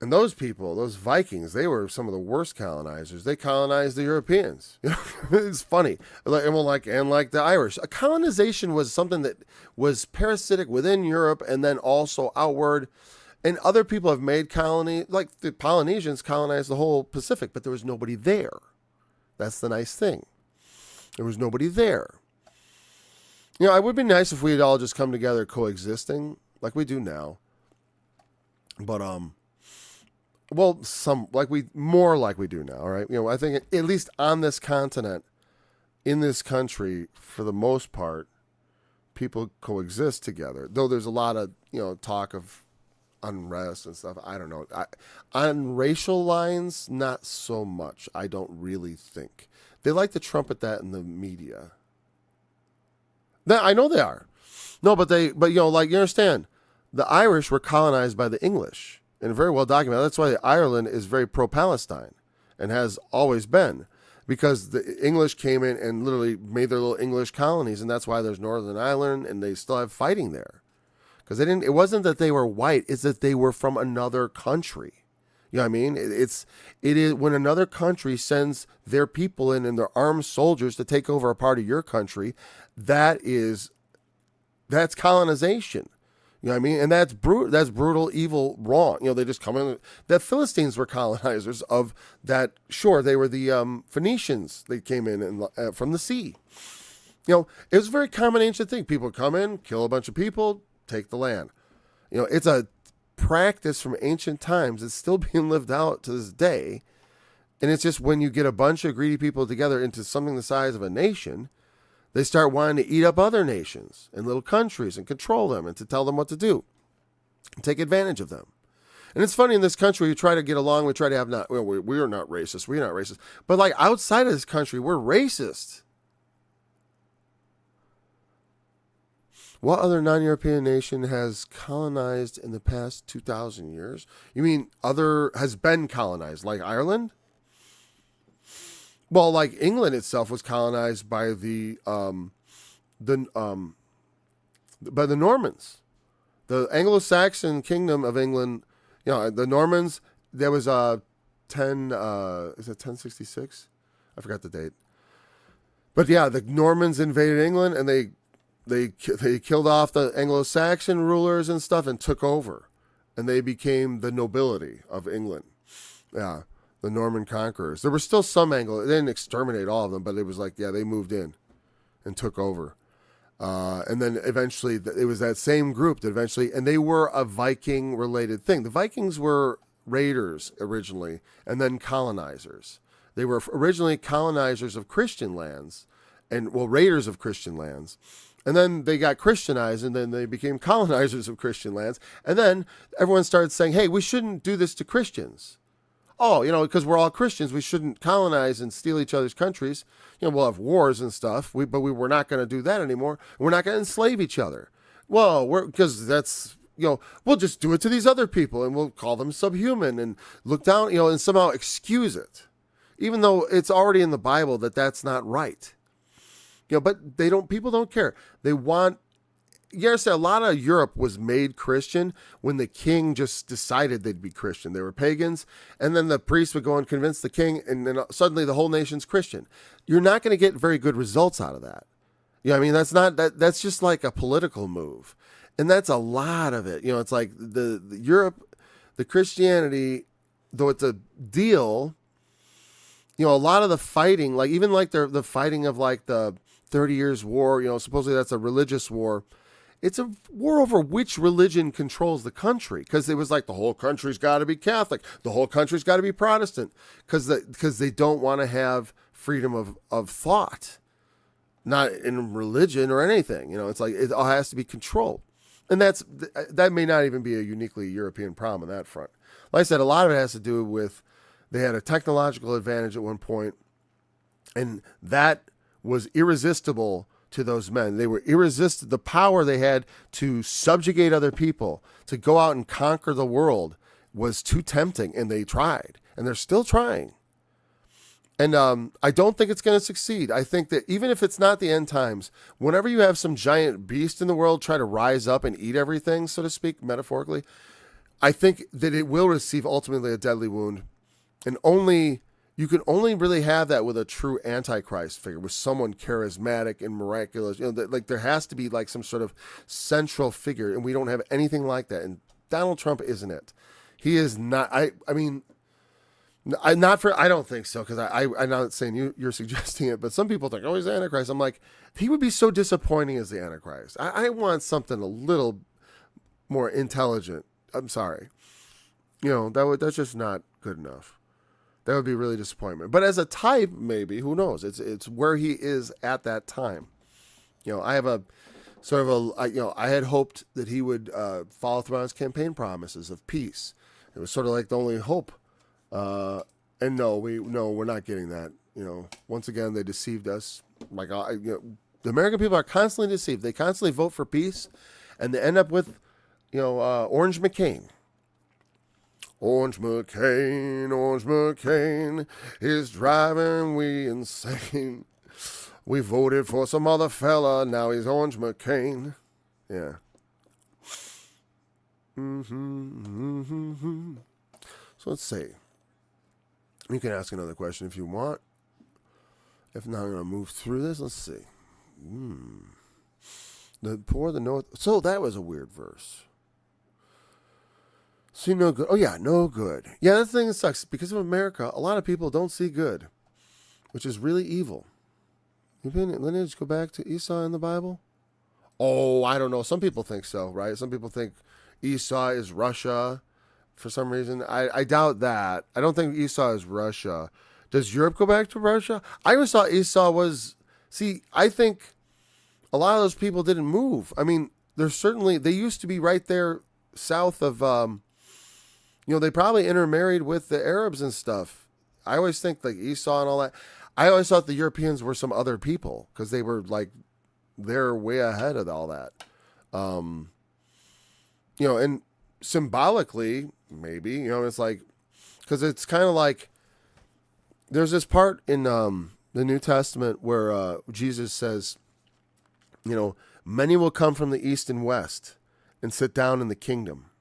And those people, those Vikings, they were some of the worst colonizers. They colonized the Europeans. It's funny. And like the Irish. A colonization was something that was parasitic within Europe and then also outward. And other people have made colony, like the Polynesians colonized the whole Pacific, but there was nobody there. That's the nice thing. There was nobody there. It would be nice if we had all just come together coexisting like we do now. But, more like we do now, all right? I think at least on this continent, in this country, for the most part, people coexist together. Though there's a lot of, talk of unrest and stuff. I don't know. On racial lines, not so much. I don't really think. They like to trumpet that in the media. I know they are. No, but you understand, the Irish were colonized by the English. And very well documented. That's why Ireland is very pro-Palestine and has always been, because the English came in and literally made their little English colonies, and that's why there's Northern Ireland, and they still have fighting there, because it wasn't that they were white; it's that they were from another country. You know what I mean? It is when another country sends their people in and their armed soldiers to take over a part of your country, that's colonization. You know what I mean? And that's brutal, evil, wrong. They just come in. The Philistines were colonizers of that. Sure, they were the Phoenicians. They came in from the sea. It was a very common ancient thing. People come in, kill a bunch of people, take the land. It's a practice from ancient times. It's still being lived out to this day. And it's just when you get a bunch of greedy people together into something the size of a nation, they start wanting to eat up other nations and little countries and control them and to tell them what to do and take advantage of them. And it's funny, in this country, we try to get along. We try to have we're not racist. We're not racist. But like outside of this country, we're racist. What other non-European nation has colonized in the past 2,000 years? You mean has been colonized, like Ireland? Well, like England itself was colonized by the Normans, the Anglo-Saxon kingdom of England. The Normans. There was is it 1066? I forgot the date. But yeah, the Normans invaded England and they killed off the Anglo-Saxon rulers and stuff and took over, and they became the nobility of England. Yeah. The Norman conquerors. There were still some they didn't exterminate all of them, but it was like, they moved in and took over. And then eventually it was that same group that and they were a Viking related thing. The Vikings were raiders originally and then colonizers. They were originally colonizers of Christian lands raiders of Christian lands. And then they got Christianized and then they became colonizers of Christian lands. And then everyone started saying, hey, we shouldn't do this to Christians. oh, because we're all Christians, we shouldn't colonize and steal each other's countries. We'll have wars and stuff, but we're not going to do that anymore. We're not going to enslave each other. Well, because that's, we'll just do it to these other people and we'll call them subhuman and look down, and somehow excuse it, even though it's already in the Bible that that's not right. But people don't care. They want, a lot of Europe was made Christian when the king just decided they'd be Christian. They were pagans, and then the priest would go and convince the king, and then suddenly the whole nation's Christian. You're not going to get very good results out of that. That's just like a political move. And that's a lot of it. It's like the Europe, the Christianity, though it's a deal, a lot of the fighting, like even like the fighting of like the 30 Years' War, supposedly that's a religious war. It's a war over which religion controls the country, because it was like the whole country's got to be Catholic, the whole country's got to be Protestant, because they don't want to have freedom of thought, not in religion or anything. It's like it all has to be controlled, and that may not even be a uniquely European problem on that front. Like I said, a lot of it has to do with they had a technological advantage at one point, and that was irresistible to those men. They were irresistible. The power they had to subjugate other people, to go out and conquer the world, was too tempting, and they tried, and they're still trying. And I don't think it's going to succeed. I think that even if it's not the end times, whenever you have some giant beast in the world try to rise up and eat everything, so to speak, metaphorically, I think that it will receive ultimately a deadly wound. And you can only really have that with a true Antichrist figure, with someone charismatic and miraculous. Like there has to be like some sort of central figure, and we don't have anything like that. And Donald Trump isn't it. He is not. I don't think so, because I'm not saying you're suggesting it, but some people think, oh, he's the Antichrist. I'm like, he would be so disappointing as the Antichrist. I want something a little more intelligent. I'm sorry. That's just not good enough. That would be really disappointment. But as a type, maybe, who knows? It's where he is at that time. I have a sort of I had hoped that he would follow through on his campaign promises of peace. It was sort of like the only hope. And we're not getting that. Once again, they deceived us. Like the American people are constantly deceived. They constantly vote for peace, and they end up with, Orange McCain. Orange McCain is driving we insane. We voted for some other fella, now he's Orange McCain. Yeah. So let's see. You can ask another question if you want. If not, I'm going to move through this. Let's see. The poor, the north. So that was a weird verse. See no good. Oh, yeah, no good. Yeah, that's the thing that sucks. Because of America, a lot of people don't see good, which is really evil. Lineage go back to Esau in the Bible? Oh, I don't know. Some people think so, right? Some people think Esau is Russia for some reason. I doubt that. I don't think Esau is Russia. Does Europe go back to Russia? I always thought Esau was... See, I think a lot of those people didn't move. I mean, they used to be right there south of... they probably intermarried with the Arabs and stuff. I always think like Esau and all that. I always thought the Europeans were some other people because they were like, they're way ahead of all that. And symbolically, maybe, it's like, because it's kind of like, there's this part in the New Testament where Jesus says, many will come from the east and west and sit down in the kingdom.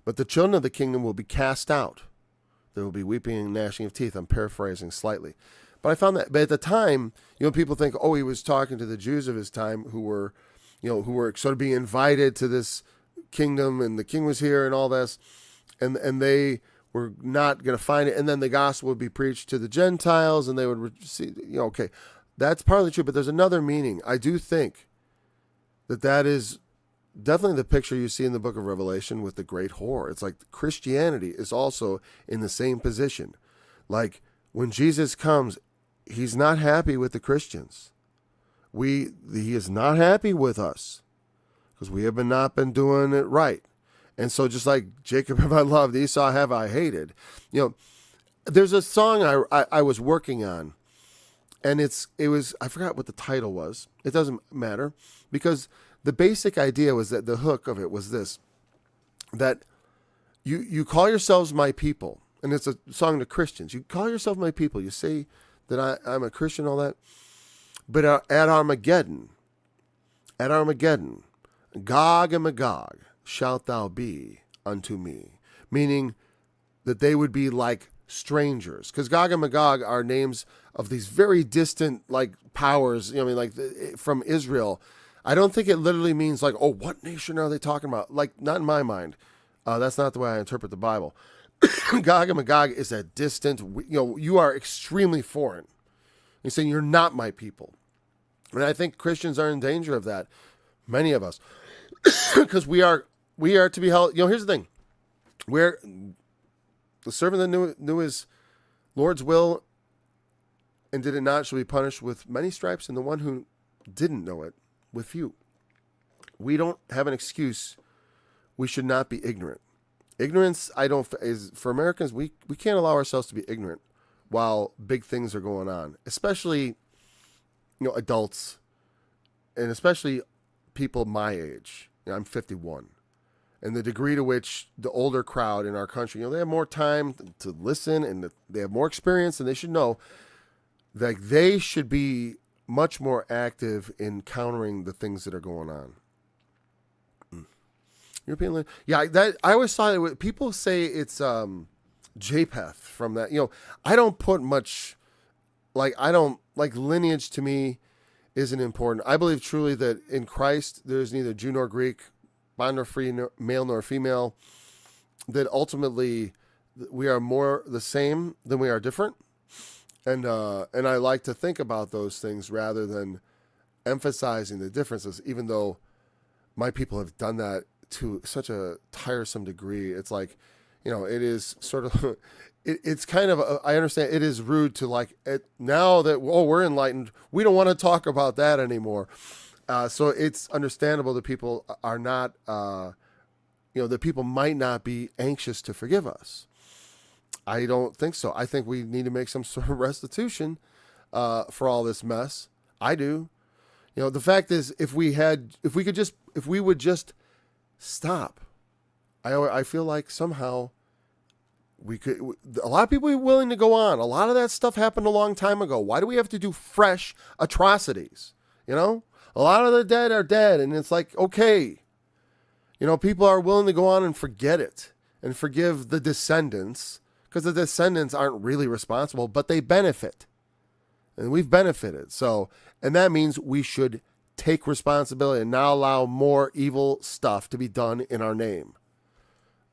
But the children of the kingdom will be cast out. There will be weeping and gnashing of teeth. I'm paraphrasing slightly. But I found that, but at the time, people think, oh, he was talking to the Jews of his time who were sort of being invited to this kingdom, and the king was here and all this, and they were not going to find it. And then the gospel would be preached to the Gentiles, and they would see, okay, that's partly true, but there's another meaning. I do think that is definitely the picture you see in the book of Revelation with the great whore. It's like Christianity is also in the same position. Like when Jesus comes, he's not happy with the Christians. He is not happy with us because we have not been doing it right. And so just like Jacob have I loved, Esau have I hated. There's a song I was working on, and it was, I forgot what the title was. It doesn't matter, because the basic idea was that the hook of it was this, that you call yourselves my people, and it's a song to Christians. You call yourself my people. You say that I'm a Christian, all that. But at Armageddon, Gog and Magog shalt thou be unto me. Meaning that they would be like strangers. Because Gog and Magog are names of these very distant like powers, from Israel. I don't think it literally means like, oh, what nation are they talking about? Like, not in my mind. That's not the way I interpret the Bible. Gog and Magog is a distant, you are extremely foreign. He's saying you're not my people. And I think Christians are in danger of that. Many of us. Because we are to be held. Here's the thing. We're the servant that knew his Lord's will and did it not shall be punished with many stripes, and the one who didn't know it with few. We don't have an excuse. We should not be ignorant. Ignorance, is for Americans, we can't allow ourselves to be ignorant while big things are going on, especially adults, and especially people my age. I'm 51. And the degree to which the older crowd in our country, they have more time to listen, and they have more experience, and they should know that they should be much more active in countering the things that are going on. European, yeah, that I always thought people say it's Japheth from that. I don't put much, lineage to me isn't important. I believe truly that in Christ there's neither Jew nor Greek, bond nor free, male nor female. That ultimately we are more the same than we are different, and I like to think about those things rather than emphasizing the differences. Even though my people have done that to such a tiresome degree, it's like, it is sort of, it's kind of, I understand it is rude to now that, we're enlightened, we don't want to talk about that anymore. So it's understandable that people are not, that people might not be anxious to forgive us. I don't think so. I think we need to make some sort of restitution for all this mess. I do. The fact is, if we would just stop. I feel like somehow we could. A lot of people are willing to go on. A lot of that stuff happened a long time ago. Why do we have to do fresh atrocities? A lot of the dead are dead, and it's like, okay. People are willing to go on and forget it and forgive the descendants, because the descendants aren't really responsible, but they benefit. And we've benefited. And that means we should take responsibility and not allow more evil stuff to be done in our name.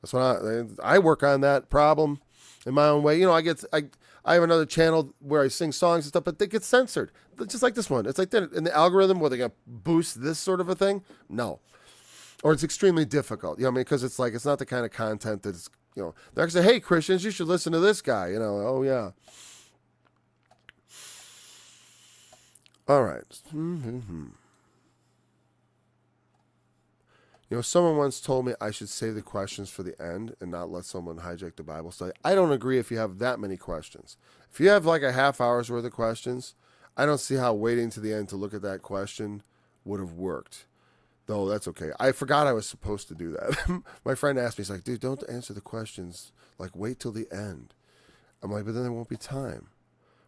That's what I work on that problem in my own way. I have another channel where I sing songs and stuff, but they get censored. Just like this one. It's like that in the algorithm where they're going to boost this sort of a thing. No. Or it's extremely difficult. Because it's like, it's not the kind of content that's, they're going to say, hey, Christians, you should listen to this guy. Oh, yeah. All right. Mm-hmm. Someone once told me I should save the questions for the end and not let someone hijack the Bible study. I don't agree if you have that many questions. If you have like a half hour's worth of questions, I don't see how waiting to the end to look at that question would have worked. Though that's okay. I forgot I was supposed to do that. My friend asked me, he's like, dude, don't answer the questions. Wait till the end. I'm like, but then there won't be time.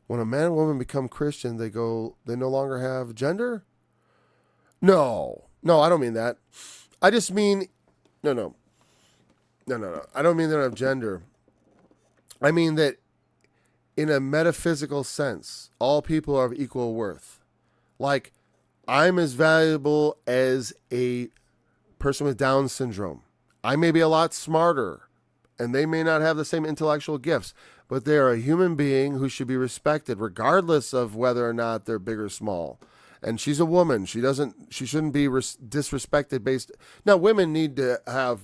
When a man and woman become Christian, they no longer have gender? No, I don't mean that. I just mean, no. I don't mean they don't have gender. I mean that in a metaphysical sense, all people are of equal worth. I'm as valuable as a person with Down syndrome. I may be a lot smarter, and they may not have the same intellectual gifts, but they are a human being who should be respected regardless of whether or not they're big or small. And she's a woman. She shouldn't be disrespected based. Now, women need to have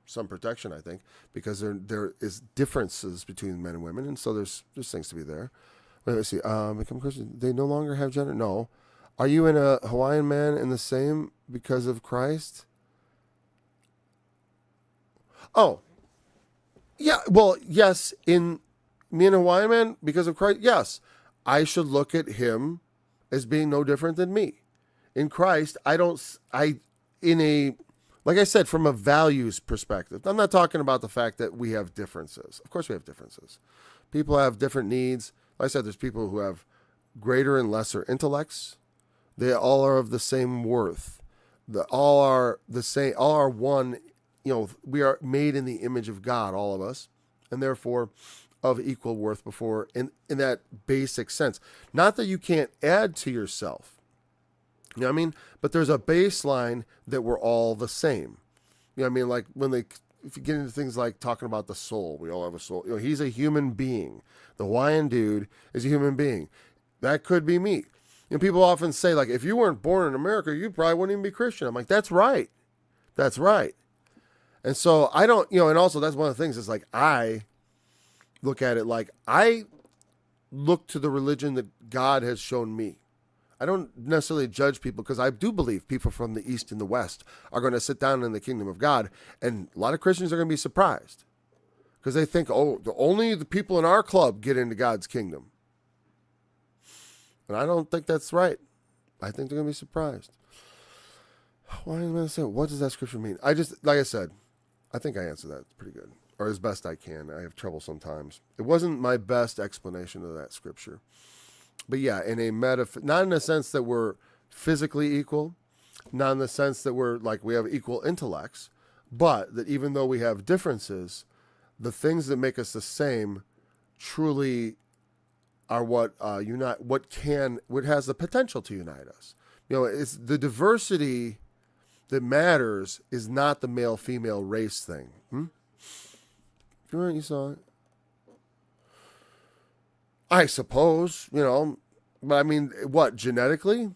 some protection, I think, because there is differences between men and women, and so there's things to be there. Let's see. Become Christian. They no longer have gender. No. Are you in a Hawaiian man in the same because of Christ? Oh, yeah. Well, yes. Me and a Hawaiian man, because of Christ, yes, I should look at him as being no different than me. In Christ, like I said, from a values perspective, I'm not talking about the fact that we have differences. Of course we have differences. People have different needs. Like I said, there's people who have greater and lesser intellects. They all are of the same worth. All are the same, all are one. We are made in the image of God, all of us, and therefore of equal worth before in that basic sense. Not that you can't add to yourself. You know what I mean? But there's a baseline that we're all the same. You know what I mean? Like if you get into things like talking about the soul, we all have a soul. He's a human being. The Hawaiian dude is a human being. That could be me. People often say, like, if you weren't born in America, you probably wouldn't even be Christian. I'm like, that's right. That's right. And so I don't, and also that's one of the things is like, I look at it like I look to the religion that God has shown me. I don't necessarily judge people because I do believe people from the East and the West are going to sit down in the kingdom of God. And a lot of Christians are going to be surprised because they think, only the people in our club get into God's kingdom. And I don't think that's right. I think they're going to be surprised. Why am I going to say, what does that scripture mean? Like I said, I think I answered that pretty good, or as best I can. I have trouble sometimes. It wasn't my best explanation of that scripture. But yeah, in a not in the sense that we're physically equal, not in the sense that we have equal intellects, but that even though we have differences, the things that make us the same truly are what unite, what has the potential to unite us. It's the diversity that matters is not the male-female race thing. You saw it. I suppose, but I mean, what, genetically?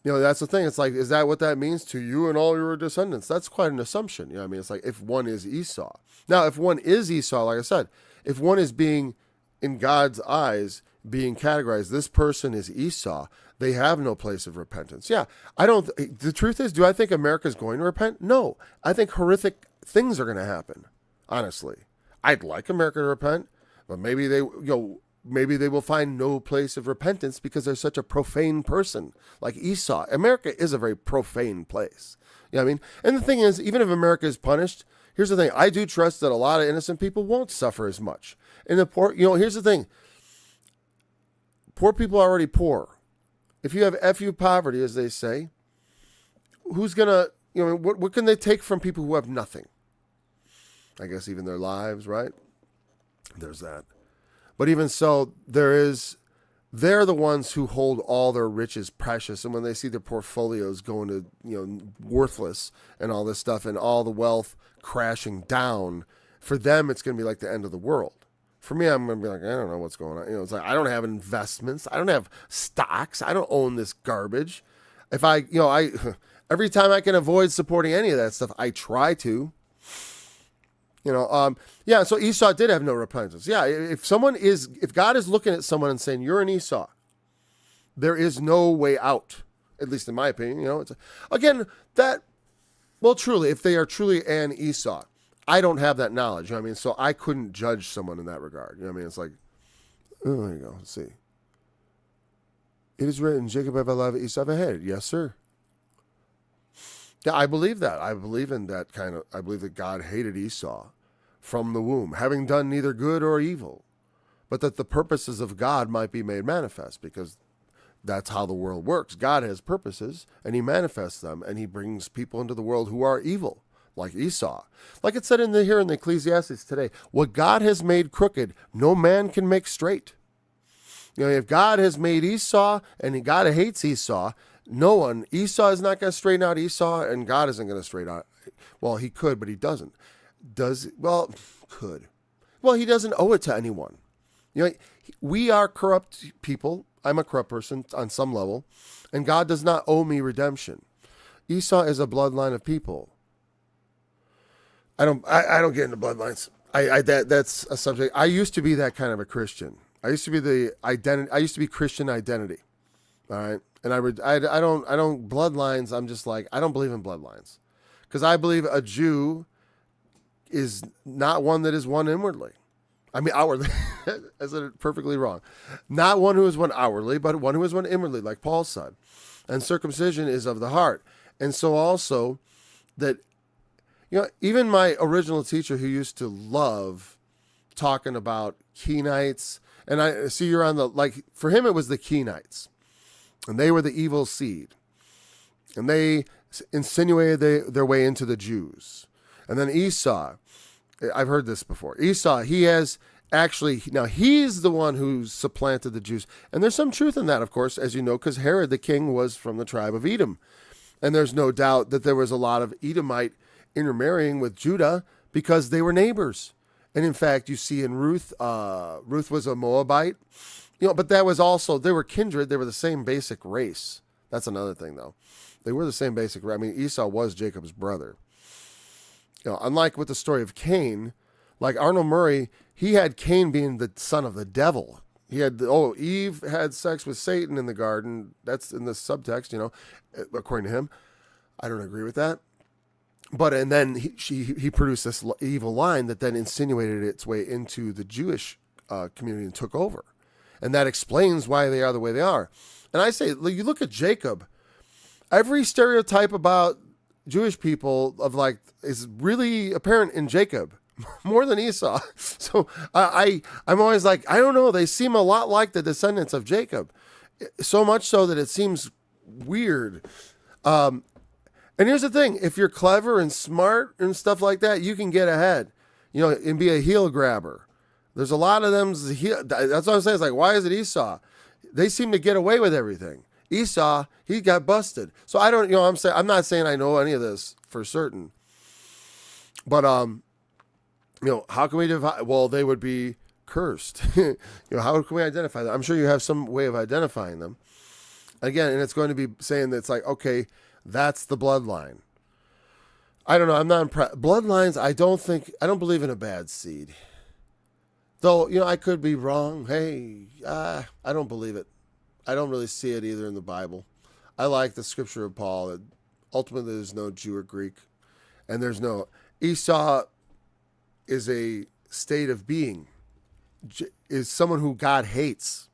That's the thing. It's like, is that what that means to you and all your descendants? That's quite an assumption. I mean, it's like if one is Esau. Now, if one is Esau, like I said, if one is being, in God's eyes, being categorized, this person is Esau, they have no place of repentance. Yeah, the truth is, do I think America's going to repent? No. I think horrific things are going to happen, honestly. I'd like America to repent, but maybe they will find no place of repentance because they're such a profane person like Esau. America is a very profane place. You know what I mean? And the thing is, even if America is punished, here's the thing. I do trust that a lot of innocent people won't suffer as much. And the poor, here's the thing. Poor people are already poor. If you have FU poverty, as they say, who's going to, what can they take from people who have nothing? I guess even their lives, right? There's that. But even so, they're the ones who hold all their riches precious. And when they see their portfolios going to, worthless and all this stuff and all the wealth crashing down, for them, it's going to be like the end of the world. For me, I'm going to be like, I don't know what's going on. It's like, I don't have investments. I don't have stocks. I don't own this garbage. If every time I can avoid supporting any of that stuff, I try to. So Esau did have no repentance. Yeah, if God is looking at someone and saying, you're an Esau, there is no way out, at least in my opinion. Truly, if they are truly an Esau, I don't have that knowledge. So I couldn't judge someone in that regard. It's like, oh, there you go. Let's see. It is written, Jacob have I loved, Esau have I hated. Yes, sir. Yeah, I believe that. I believe in that I believe that God hated Esau from the womb, having done neither good or evil, but that the purposes of God might be made manifest, because that's how the world works. God has purposes, and he manifests them, and he brings people into the world who are evil, like Esau. Like it said here in the Ecclesiastes today, what God has made crooked, no man can make straight. If God has made Esau, and God hates Esau, Esau is not going to straighten out Esau, and God isn't going to straighten out. Well, he could, but he doesn't. Could. Well, he doesn't owe it to anyone. We are corrupt people. I'm a corrupt person on some level, and God does not owe me redemption. Esau is a bloodline of people. I don't get into bloodlines. That's a subject. I used to be that kind of a Christian. I used to be Christian identity. All right. And I don't bloodlines. I'm just like, I don't believe in bloodlines, because I believe a Jew is not one that is one inwardly. I mean, outwardly. I said it perfectly wrong. Not one who is one outwardly, but one who is one inwardly, like Paul said. And circumcision is of the heart. And so also that, even my original teacher who used to love talking about Kenites, and I see you're on for him it was the Kenites, and they were the evil seed, and they insinuated their way into the Jews. And then Esau, I've heard this before. Esau, now he's the one who supplanted the Jews. And there's some truth in that, of course, as you know, because Herod the king was from the tribe of Edom. And there's no doubt that there was a lot of Edomite intermarrying with Judah because they were neighbors. And in fact, you see in Ruth, Ruth was a Moabite, but that was also, they were kindred. They were the same basic race. That's another thing, though. They were the same basic race. I mean, Esau was Jacob's brother. Unlike with the story of Cain, like Arnold Murray, he had Cain being the son of the devil. He had, Eve had sex with Satan in the garden. That's in the subtext, according to him. I don't agree with that. But, and then he produced this evil line that then insinuated its way into the Jewish community and took over. And that explains why they are the way they are. And I say, you look at Jacob, every stereotype about Jewish people is really apparent in Jacob more than Esau. So I'm always like, I don't know. They seem a lot like the descendants of Jacob, so much so that it seems weird. And here's the thing: if you're clever and smart and stuff like that, you can get ahead, and be a heel grabber. There's a lot of them. That's what I'm saying. It's like, why is it Esau? They seem to get away with everything. Esau, he got busted. So I don't, I'm not saying I know any of this for certain. But, how can we divide? Well, they would be cursed. How can we identify them? I'm sure you have some way of identifying them. Again, and it's going to be saying that it's like, okay, that's the bloodline. I don't know. I'm not impressed. Bloodlines, I don't believe in a bad seed. Though, I could be wrong. Hey, I don't believe it. I don't really see it either in the Bible. I like the scripture of Paul that ultimately there's no Jew or Greek. And there's no... Esau is a state of being. Is someone who God hates.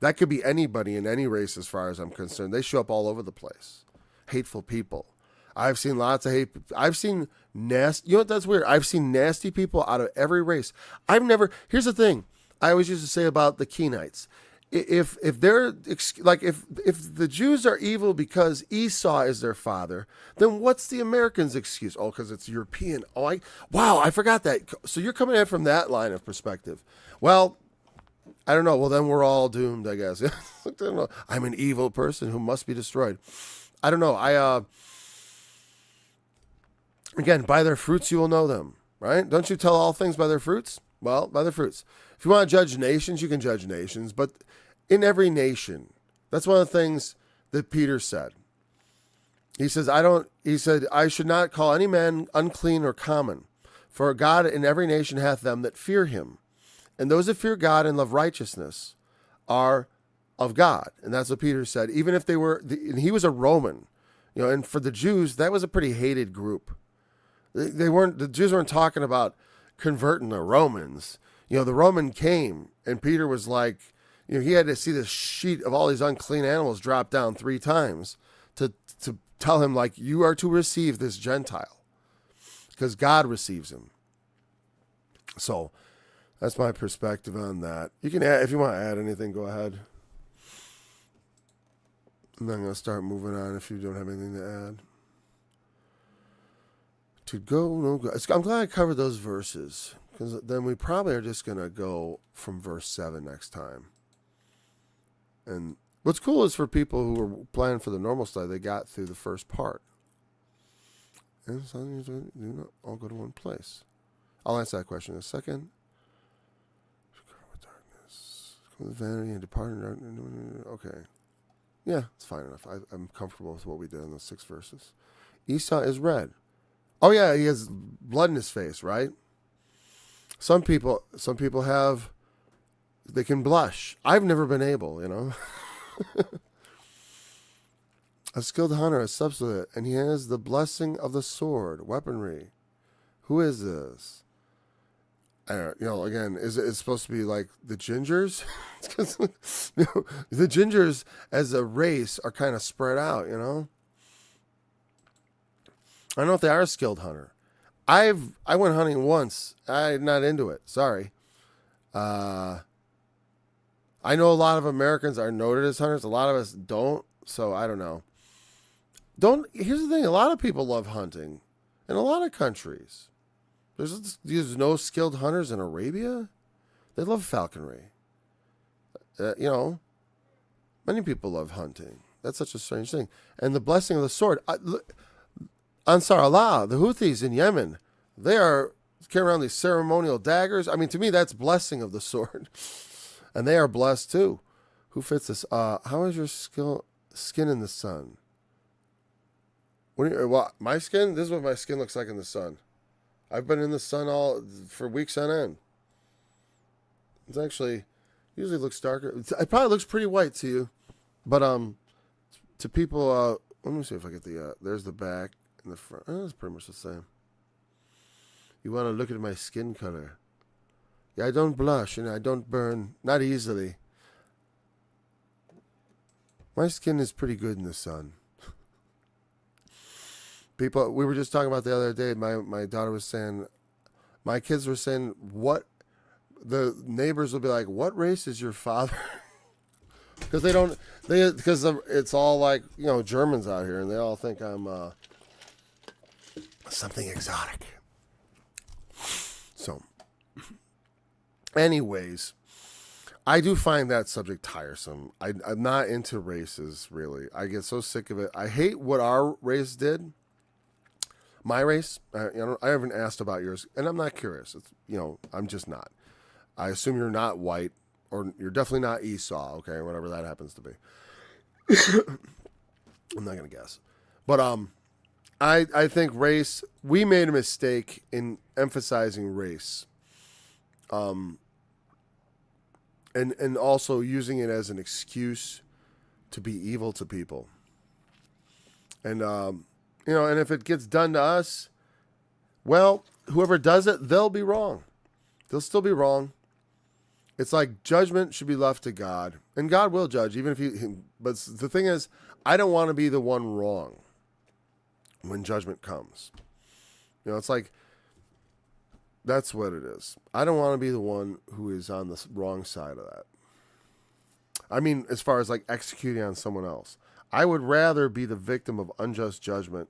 That could be anybody in any race as far as I'm concerned. They show up all over the place. Hateful people. I've seen lots of hate. I've seen nasty... that's weird? I've seen nasty people out of every race. Here's the thing. I always used to say about the Kenites. If they're if the Jews are evil because Esau is their father, then what's the Americans' excuse? Oh, because it's European. Wow, I forgot that. So you're coming at it from that line of perspective. Well, I don't know. Well, then we're all doomed, I guess. I don't know. I'm an evil person who must be destroyed. I don't know. Again, by their fruits you will know them, right? Don't you tell all things by their fruits? Well, by their fruits. If you want to judge nations, you can judge nations, but in every nation, that's one of the things that Peter said. He said, I should not call any man unclean or common, for God in every nation hath them that fear him. And those that fear God and love righteousness are of God. And that's what Peter said. Even if and he was a Roman, and for the Jews, that was a pretty hated group. The Jews weren't talking about converting the Romans. The Roman came, and Peter was like, he had to see this sheet of all these unclean animals drop down 3 times to tell him, like, you are to receive this Gentile because God receives him. So that's my perspective on that. You can add, if you want to add anything, go ahead. And then I'm going to start moving on if you don't have anything to add. To go, no go. I'm glad I covered those verses, because then we probably are just going to go from verse 7 next time. And what's cool is for people who were planning for the normal study, they got through the first part. And so you do not all go to one place. I'll answer that question in a second. Darkness, vanity and departing. Okay. Yeah, it's fine enough. I'm comfortable with what we did in those 6 verses. Esau is red. Oh yeah, he has blood in his face, right? Some people they can blush. I've never been able, A skilled hunter, a substitute, and he has the blessing of the sword, weaponry. Who is this? again, is it supposed to be like the gingers? It's 'cause, the gingers as a race are kind of spread out, I don't know if they are a skilled hunter. I went hunting once. I'm not into it. Sorry. I know a lot of Americans are noted as hunters. A lot of us don't. So I don't know. Here's the thing. A lot of people love hunting in a lot of countries. There's no skilled hunters in Arabia. They love falconry. Many people love hunting. That's such a strange thing. And the blessing of the sword. Ansar Allah, the Houthis in Yemen, they are carrying around these ceremonial daggers. I mean, to me, that's blessing of the sword. And they are blessed too. Who fits this? How is your skin in the sun? My skin? This is what my skin looks like in the sun. I've been in the sun for weeks on end. It's actually usually looks darker. It probably looks pretty white to you, but to people, let me see if I get there's the back and the front. It's pretty much the same. You want to look at my skin color? Yeah, I don't blush and I don't burn, not easily. My skin is pretty good in the sun. People, we were just talking about the other day, my daughter was saying, my kids were saying, the neighbors will be like, what race is your father? Because because it's all like, Germans out here, and they all think I'm something exotic. So, anyways, I do find that subject tiresome. I'm not into races, really. I get so sick of it. I hate what our race did. My race, I haven't asked about yours, and I'm not curious. I'm just not. I assume you're not white, or you're definitely not Esau, okay, whatever that happens to be. I'm not going to guess. But I think race, we made a mistake in emphasizing race. And also using it as an excuse to be evil to people. And, and if it gets done to us, well, whoever does it, they'll be wrong. They'll still be wrong. It's like judgment should be left to God. And God will judge, even if but the thing is, I don't want to be the one wrong when judgment comes. It's like, that's what it is. I don't want to be the one who is on the wrong side of that. I mean, as far as like executing on someone else. I would rather be the victim of unjust judgment,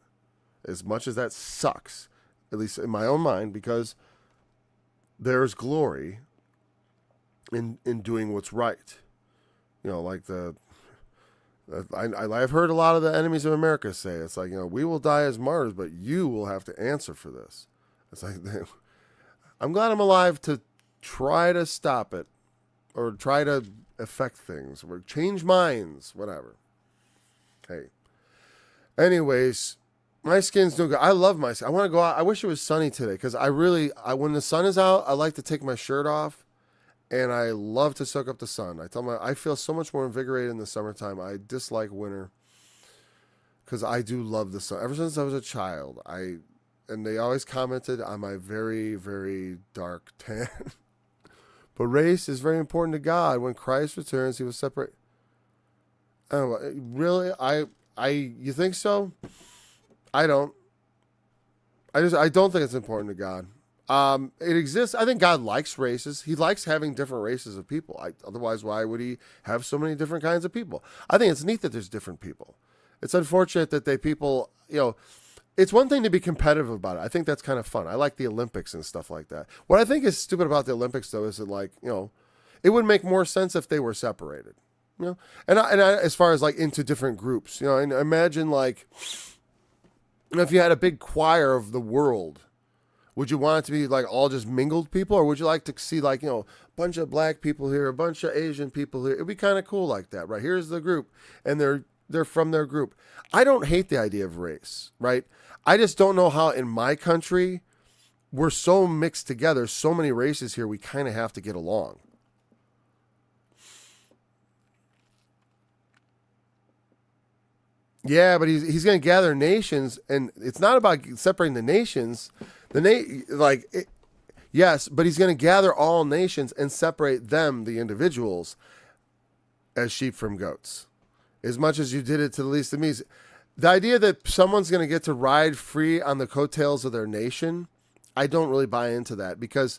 as much as that sucks, at least in my own mind, because there's glory in doing what's right. Like I've heard a lot of the enemies of America say, it's like, we will die as martyrs, but you will have to answer for this. It's like, I'm glad I'm alive to try to stop it, or try to affect things, or change minds, whatever. Hey. Anyways, my skin's doing good. I love my skin. I want to go out. I wish it was sunny today, because when the sun is out, I like to take my shirt off, and I love to soak up the sun. I feel so much more invigorated in the summertime. I dislike winter, because I do love the sun. Ever since I was a child, and they always commented on my very, very dark tan. But race is very important to God. When Christ returns, he will separate. I don't know, really? You think so? I don't. I don't think it's important to God. It exists. I think God likes races. He likes having different races of people. Otherwise, why would he have so many different kinds of people? I think it's neat that there's different people. It's unfortunate that it's one thing to be competitive about it. I think that's kind of fun. I like the Olympics and stuff like that. What I think is stupid about the Olympics, though, is that, it would make more sense if they were separated. And as far as into different groups, and imagine if you had a big choir of the world, would you want it to be all just mingled people, or would you like to see a bunch of black people here, a bunch of Asian people here? It'd be kind of cool like that, right? Here's the group, and they're from their group. I don't hate the idea of race, right? I just don't know how in my country we're so mixed together, so many races here, we kind of have to get along. Yeah, but he's going to gather nations, and it's not about separating the nations. Yes, but he's going to gather all nations and separate them, the individuals, as sheep from goats. As much as you did it to the least of me. The idea that someone's going to get to ride free on the coattails of their nation, I don't really buy into that, because,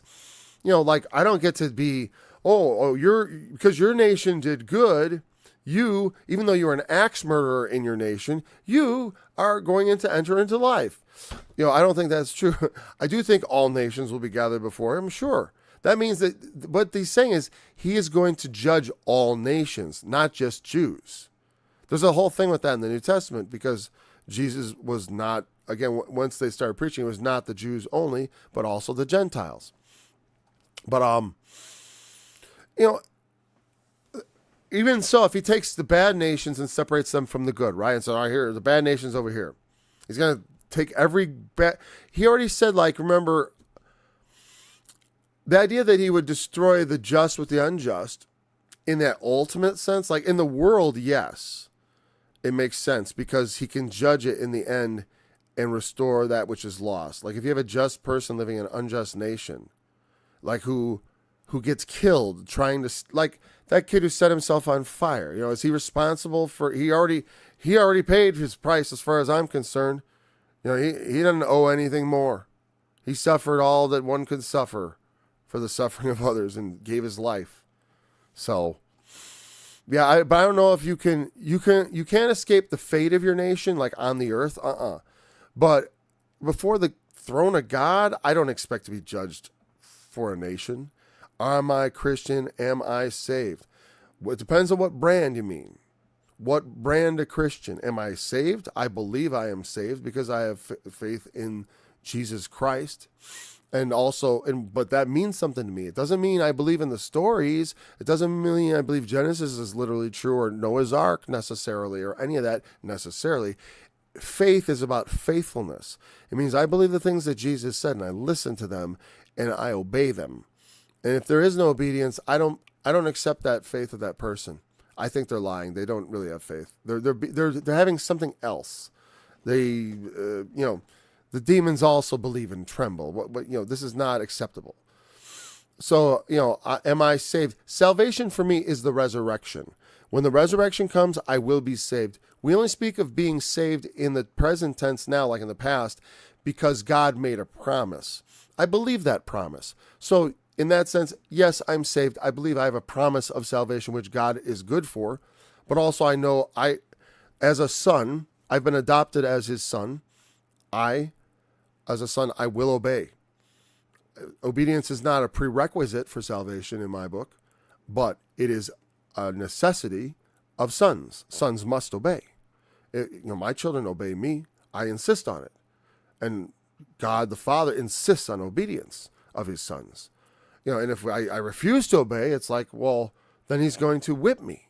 like, I don't get to be, because your nation did good, you, even though you were an axe murderer in your nation, you are going to enter into life. I don't think that's true. I do think all nations will be gathered before him, sure. That means that what he's saying is he is going to judge all nations, not just Jews. There's a whole thing with that in the New Testament, because Jesus was not, again, once they started preaching, it was not the Jews only, but also the Gentiles. But, even so, if he takes the bad nations and separates them from the good, right? And so, all right, here, the bad nations over here. He's going to take every bad. He already said, remember, the idea that he would destroy the just with the unjust in that ultimate sense, like in the world, yes, it makes sense, because he can judge it in the end and restore that which is lost. Like if you have a just person living in an unjust nation, like who gets killed trying to, like that kid who set himself on fire, is he responsible for, he already paid his price as far as I'm concerned. He doesn't owe anything more. He suffered all that one could suffer for the suffering of others and gave his life. So, yeah, but I don't know if you can't escape the fate of your nation, like on the earth. But before the throne of God, I don't expect to be judged for a nation. Am I Christian? Am I saved? Well, it depends on what brand you mean. What brand of Christian? Am I saved? I believe I am saved because I have faith in Jesus Christ. And also, but that means something to me. It doesn't mean I believe in the stories. It doesn't mean I believe Genesis is literally true, or Noah's Ark necessarily, or any of that necessarily. Faith is about faithfulness. It means I believe the things that Jesus said, and I listen to them, and I obey them. And if there is no obedience, I don't accept that faith of that person. I think they're lying. They don't really have faith. They're having something else. They, the demons also believe and tremble. But this is not acceptable. So, am I saved? Salvation for me is the resurrection. When the resurrection comes, I will be saved. We only speak of being saved in the present tense now, like in the past, because God made a promise. I believe that promise. So, in that sense, yes, I'm saved. I believe I have a promise of salvation, which God is good for. But also I know as a son, I've been adopted as his son. As a son, I will obey. Obedience is not a prerequisite for salvation in my book, but it is a necessity of sons. Sons must obey. My children obey me. I insist on it. And God the Father insists on obedience of his sons. And if I refuse to obey, it's like, well, then he's going to whip me.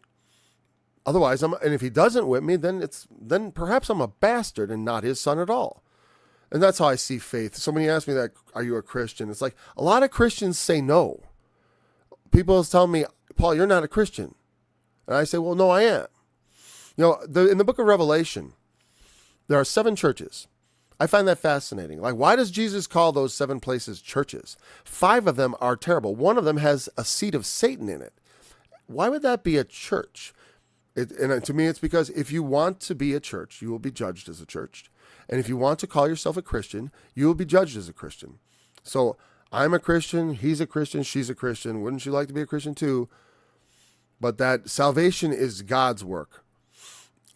Otherwise, and if he doesn't whip me, then perhaps I'm a bastard and not his son at all. And that's how I see faith. Somebody asked me that, are you a Christian? It's like, a lot of Christians say no. People tell me, Paul, you're not a Christian. And I say, well, no, I am. In the book of Revelation, there are 7 churches. I find that fascinating. Like, why does Jesus call those 7 places churches? 5 of them are terrible. 1 of them has a seat of Satan in it. Why would that be a church? And to me, it's because if you want to be a church, you will be judged as a church. And if you want to call yourself a Christian, you will be judged as a Christian. So I'm a Christian, he's a Christian, she's a Christian. Wouldn't you like to be a Christian too? But that salvation is God's work.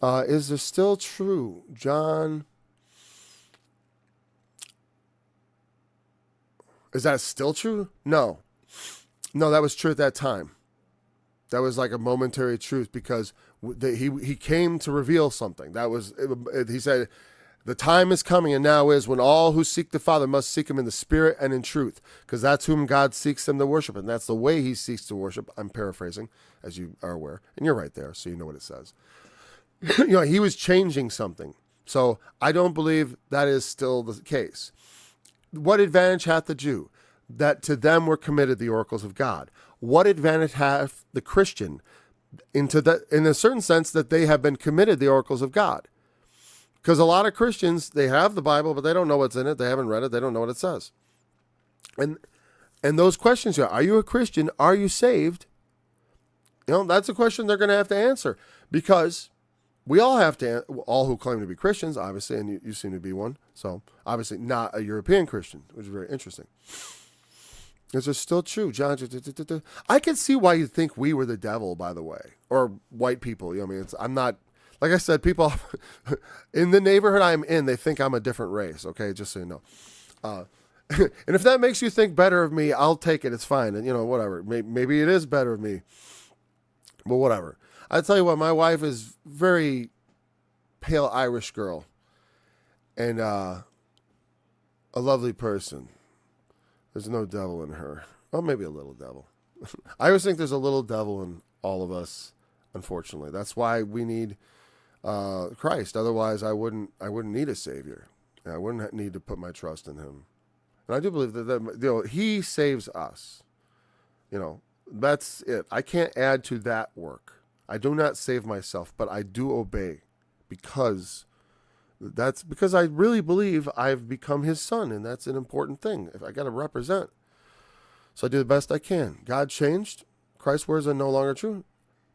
Is this still true? John... Is that still true? No, that was true at that time. That was like a momentary truth, because he came to reveal something. He said, the time is coming and now is when all who seek the Father must seek him in the spirit and in truth, because that's whom God seeks them to worship. And that's the way he seeks to worship. I'm paraphrasing, as you are aware. And you're right there, so you know what it says. He was changing something. So I don't believe that is still the case. What advantage hath the Jew? That to them were committed the oracles of God. What advantage hath the Christian? In a certain sense, that they have been committed the oracles of God. Because a lot of Christians, they have the Bible, but they don't know what's in it. They haven't read it. They don't know what it says. And And those questions are you a Christian? Are you saved? That's a question they're going to have to answer, because we all have to, all who claim to be Christians, obviously, and you seem to be one. So obviously not a European Christian, which is very interesting. Is it still true? John, I can see why you think we were the devil, by the way, or white people. I'm not, like I said, people in the neighborhood I'm in, they think I'm a different race. Okay, just so you know. And if that makes you think better of me, I'll take it. It's fine. And whatever. Maybe it is better of me. But whatever. I tell you what, my wife is very pale Irish girl, and a lovely person. There's no devil in her. Well, maybe a little devil. I always think there's a little devil in all of us. Unfortunately, that's why we need Christ. Otherwise, I wouldn't need a savior. I wouldn't need to put my trust in him. And I do believe that he saves us. That's it. I can't add to that work. I do not save myself, but I do obey, because I really believe I've become his son, and that's an important thing. If I got to represent, so I do the best I can. God changed. Christ's words are no longer true.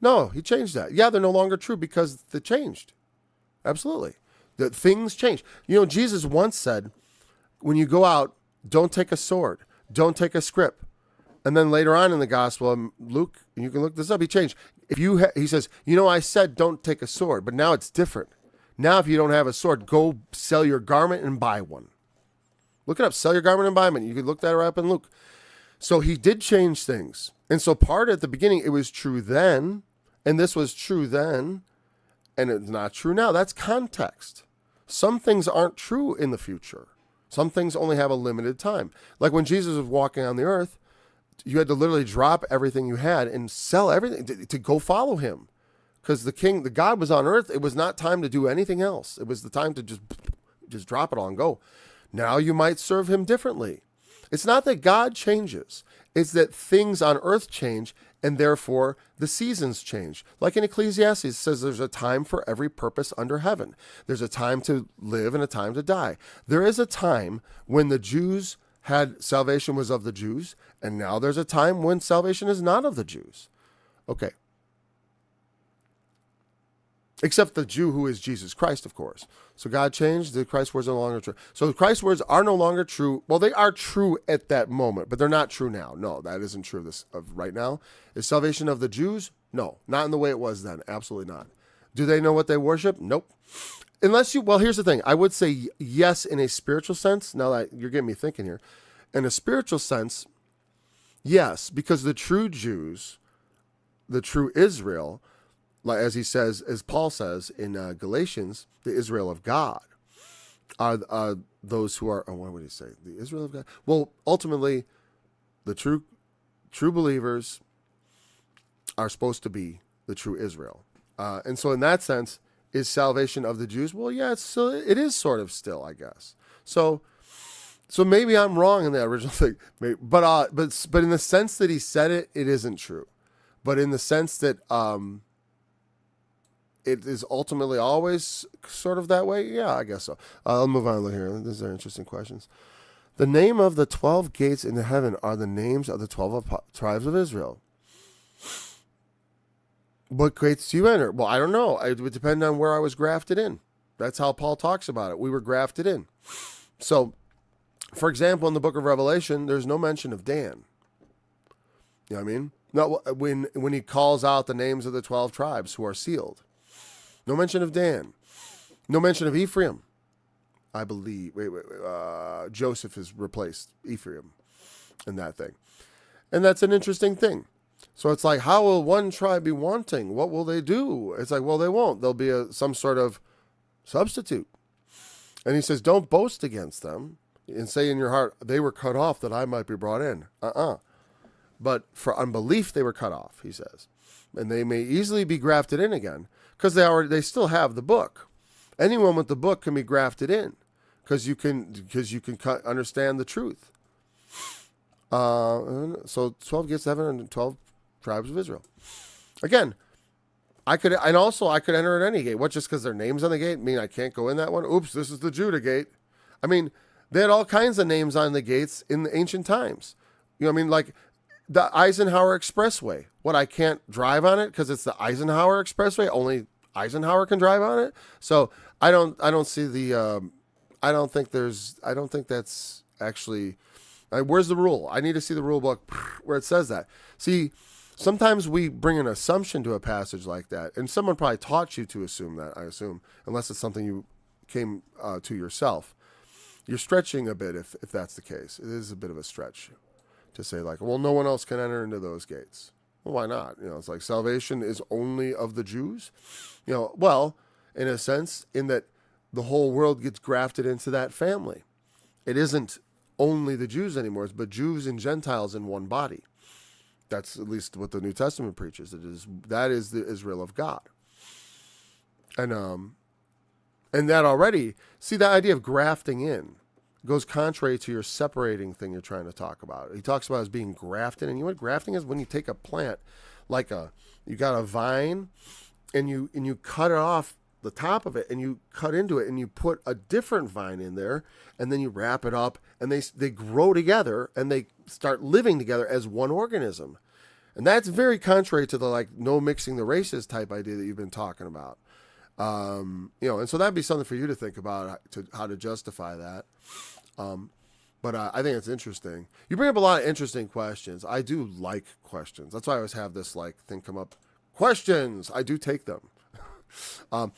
No, he changed that. Yeah, they're no longer true because they changed. Absolutely, that things change. Jesus once said, "When you go out, don't take a sword, don't take a scrip." And then later on in the gospel, Luke, you can look this up, he changed. He says, I said don't take a sword, but now it's different. Now if you don't have a sword, go sell your garment and buy one. Look it up, sell your garment and buy one. You can look that up in Luke. So he did change things. And so part at the beginning, it was true then, and this was true then, and it's not true now. That's context. Some things aren't true in the future. Some things only have a limited time. Like when Jesus was walking on the earth, you had to literally drop everything you had and sell everything to go follow him. Because the God was on earth. It was not time to do anything else. It was the time to just drop it all and go. Now you might serve him differently. It's not that God changes. It's that things on earth change, and therefore the seasons change. Like in Ecclesiastes, it says there's a time for every purpose under heaven. There's a time to live and a time to die. There is a time when the Jews had salvation was of the Jews, and now there's a time when salvation is not of the Jews. Okay. Except the Jew who is Jesus Christ, of course. So God changed. The Christ's words are no longer true. So the Christ's words are no longer true. Well, they are true at that moment, but they're not true now. No, that isn't true of right now. Is salvation of the Jews? No, not in the way it was then. Absolutely not. Do they know what they worship? Nope. Well, here's the thing. I would say yes in a spiritual sense. Now that you're getting me thinking here. In a spiritual sense, yes, because the true Jews, the true Israel, as Paul says in Galatians, the Israel of God are those who are, what would he say? The Israel of God? Well, ultimately, the true believers are supposed to be the true Israel. And so in that sense, is salvation of the Jews? Well, yeah, it is sort of still, I guess. So maybe I'm wrong in that original thing. But in the sense that he said it, it isn't true. But in the sense that it is ultimately always sort of that way, yeah, I guess so. I'll move on here. These are interesting questions. The name of the 12 gates in heaven are the names of the 12 tribes of Israel. What gates do you enter? Well, I don't know. It would depend on where I was grafted in. That's how Paul talks about it. We were grafted in. So, for example, in the book of Revelation, there's no mention of Dan. You know what I mean? No, when he calls out the names of the 12 tribes who are sealed. No mention of Dan. No mention of Ephraim. I believe. Joseph has replaced Ephraim in that thing. And that's an interesting thing. So it's like, how will one tribe be wanting? What will they do? It's like, well, they won't. There'll be some sort of substitute. And he says, don't boast against them and say in your heart, they were cut off that I might be brought in. But for unbelief, they were cut off, he says. And they may easily be grafted in again because they still have the book. Anyone with the book can be grafted in because you can understand the truth. So 12 gates to heaven and 12 tribes of Israel. Again, I could enter at any gate. What, just because their name's on the gate mean I can't go in that one? Oops, this is the Judah gate. I mean, they had all kinds of names on the gates in the ancient times. You know what I mean? Like the Eisenhower Expressway. What, I can't drive on it because it's the Eisenhower Expressway? Only Eisenhower can drive on it? So I don't see the, I don't think that's actually, where's the rule? I need to see the rule book where it says that. See, sometimes we bring an assumption to a passage like that, and someone probably taught you to assume that, I assume, unless it's something you came to yourself. You're stretching a bit if that's the case. It is a bit of a stretch to say, like, well, no one else can enter into those gates. Well, why not? You know, it's like salvation is only of the Jews. You know, well, in a sense, in that the whole world gets grafted into that family. It isn't only the Jews anymore, but Jews and Gentiles in one body. That's at least what the New Testament preaches. That is the Israel of God. And that already, see, that idea of grafting in goes contrary to your separating thing you're trying to talk about. He talks about as being grafted, and you know what grafting is? When you take a plant, you got a vine, and you cut it off the top of it, and you cut into it, and you put a different vine in there, and then you wrap it up, and they grow together, and they start living together as one organism. And that's very contrary to the, like, no mixing the races type idea that you've been talking about. You know, and so that'd be something for you to think about, how to justify that. But I think it's interesting. You bring up a lot of interesting questions. I do like questions. That's why I always have this thing come up. Questions. I do take them. I'm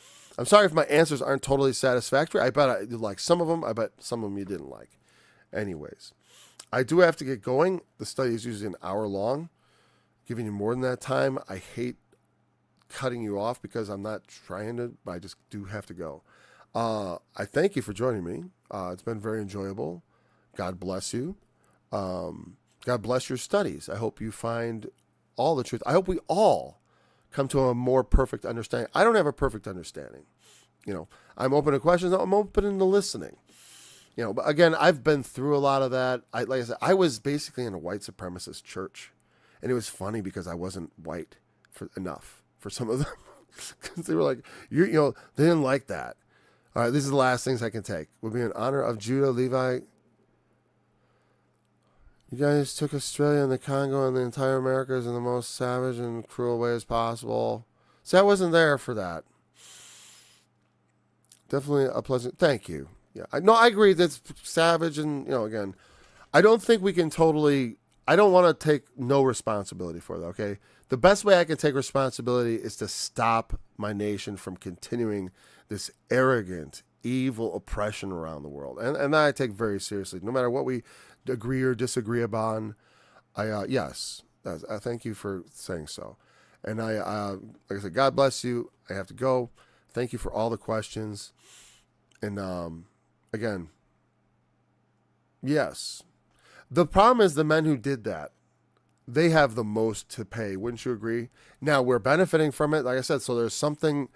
sorry if my answers aren't totally satisfactory. I bet I like some of them. I bet some of them you didn't like. Anyways, I do have to get going. The study is usually an hour long. Giving you more than that time, I hate cutting you off because I'm not trying to, but I just do have to go. I thank you for joining me. It's been very enjoyable. God bless you. God bless your studies. I hope you find all the truth. I hope we all come to a more perfect understanding. I don't have a perfect understanding. You know, I'm open to questions. I'm open to listening. You know, but again, I've been through a lot of that. Like I said, I was basically in a white supremacist church, and it was funny because I wasn't white enough for some of them. Because they were like, you know, they didn't like that. All right, these are the last things I can take. Would be in honor of Judah, Levi. You guys took Australia and the Congo and the entire Americas in the most savage and cruel way as possible. See, I wasn't there for that. Definitely a pleasant. Thank you. Yeah, I agree. That's savage, and you know, again, I don't think we can totally. I don't want to take no responsibility for that. Okay, the best way I can take responsibility is to stop my nation from continuing this arrogant, evil oppression around the world, and that I take very seriously. No matter what we agree or disagree upon, yes, I thank you for saying so, and like I said, God bless you. I have to go. Thank you for all the questions, and again, yes, the problem is the men who did that. They have the most to pay. Wouldn't you agree? Now we're benefiting from it, like I said. So there's something.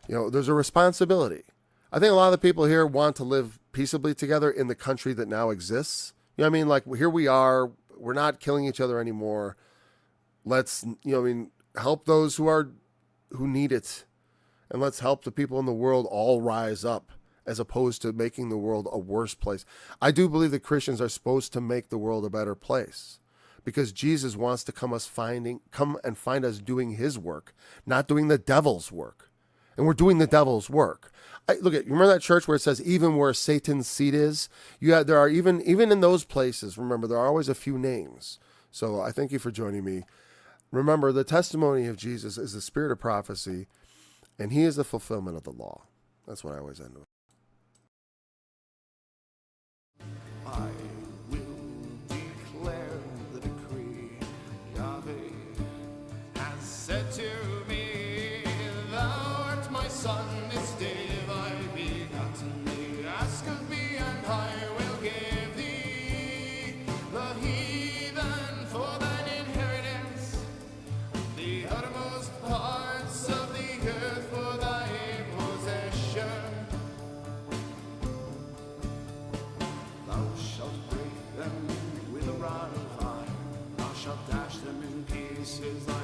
You know, there's a responsibility. I think a lot of the people here want to live peaceably together in the country that now exists. You know what I mean? Like, here we are. We're not killing each other anymore. Let's, you know what I mean, help those who need it. And let's help the people in the world all rise up as opposed to making the world a worse place. I do believe that Christians are supposed to make the world a better place because Jesus wants to come and find us doing his work, not doing the devil's work. And we're doing the devil's work. You remember that church where it says, even where Satan's seat is? There are even in those places, remember, there are always a few names. So I thank you for joining me. Remember, the testimony of Jesus is the spirit of prophecy, and he is the fulfillment of the law. That's what I always end with. I will declare the decree. Yahweh has said to me, thou art my son, this day have I begotten thee. Ask of me, and I will give thee the heathen for thine inheritance, the uttermost parts of the earth for thy possession. Thou shalt break them with a rod of iron, thou shalt dash them in pieces like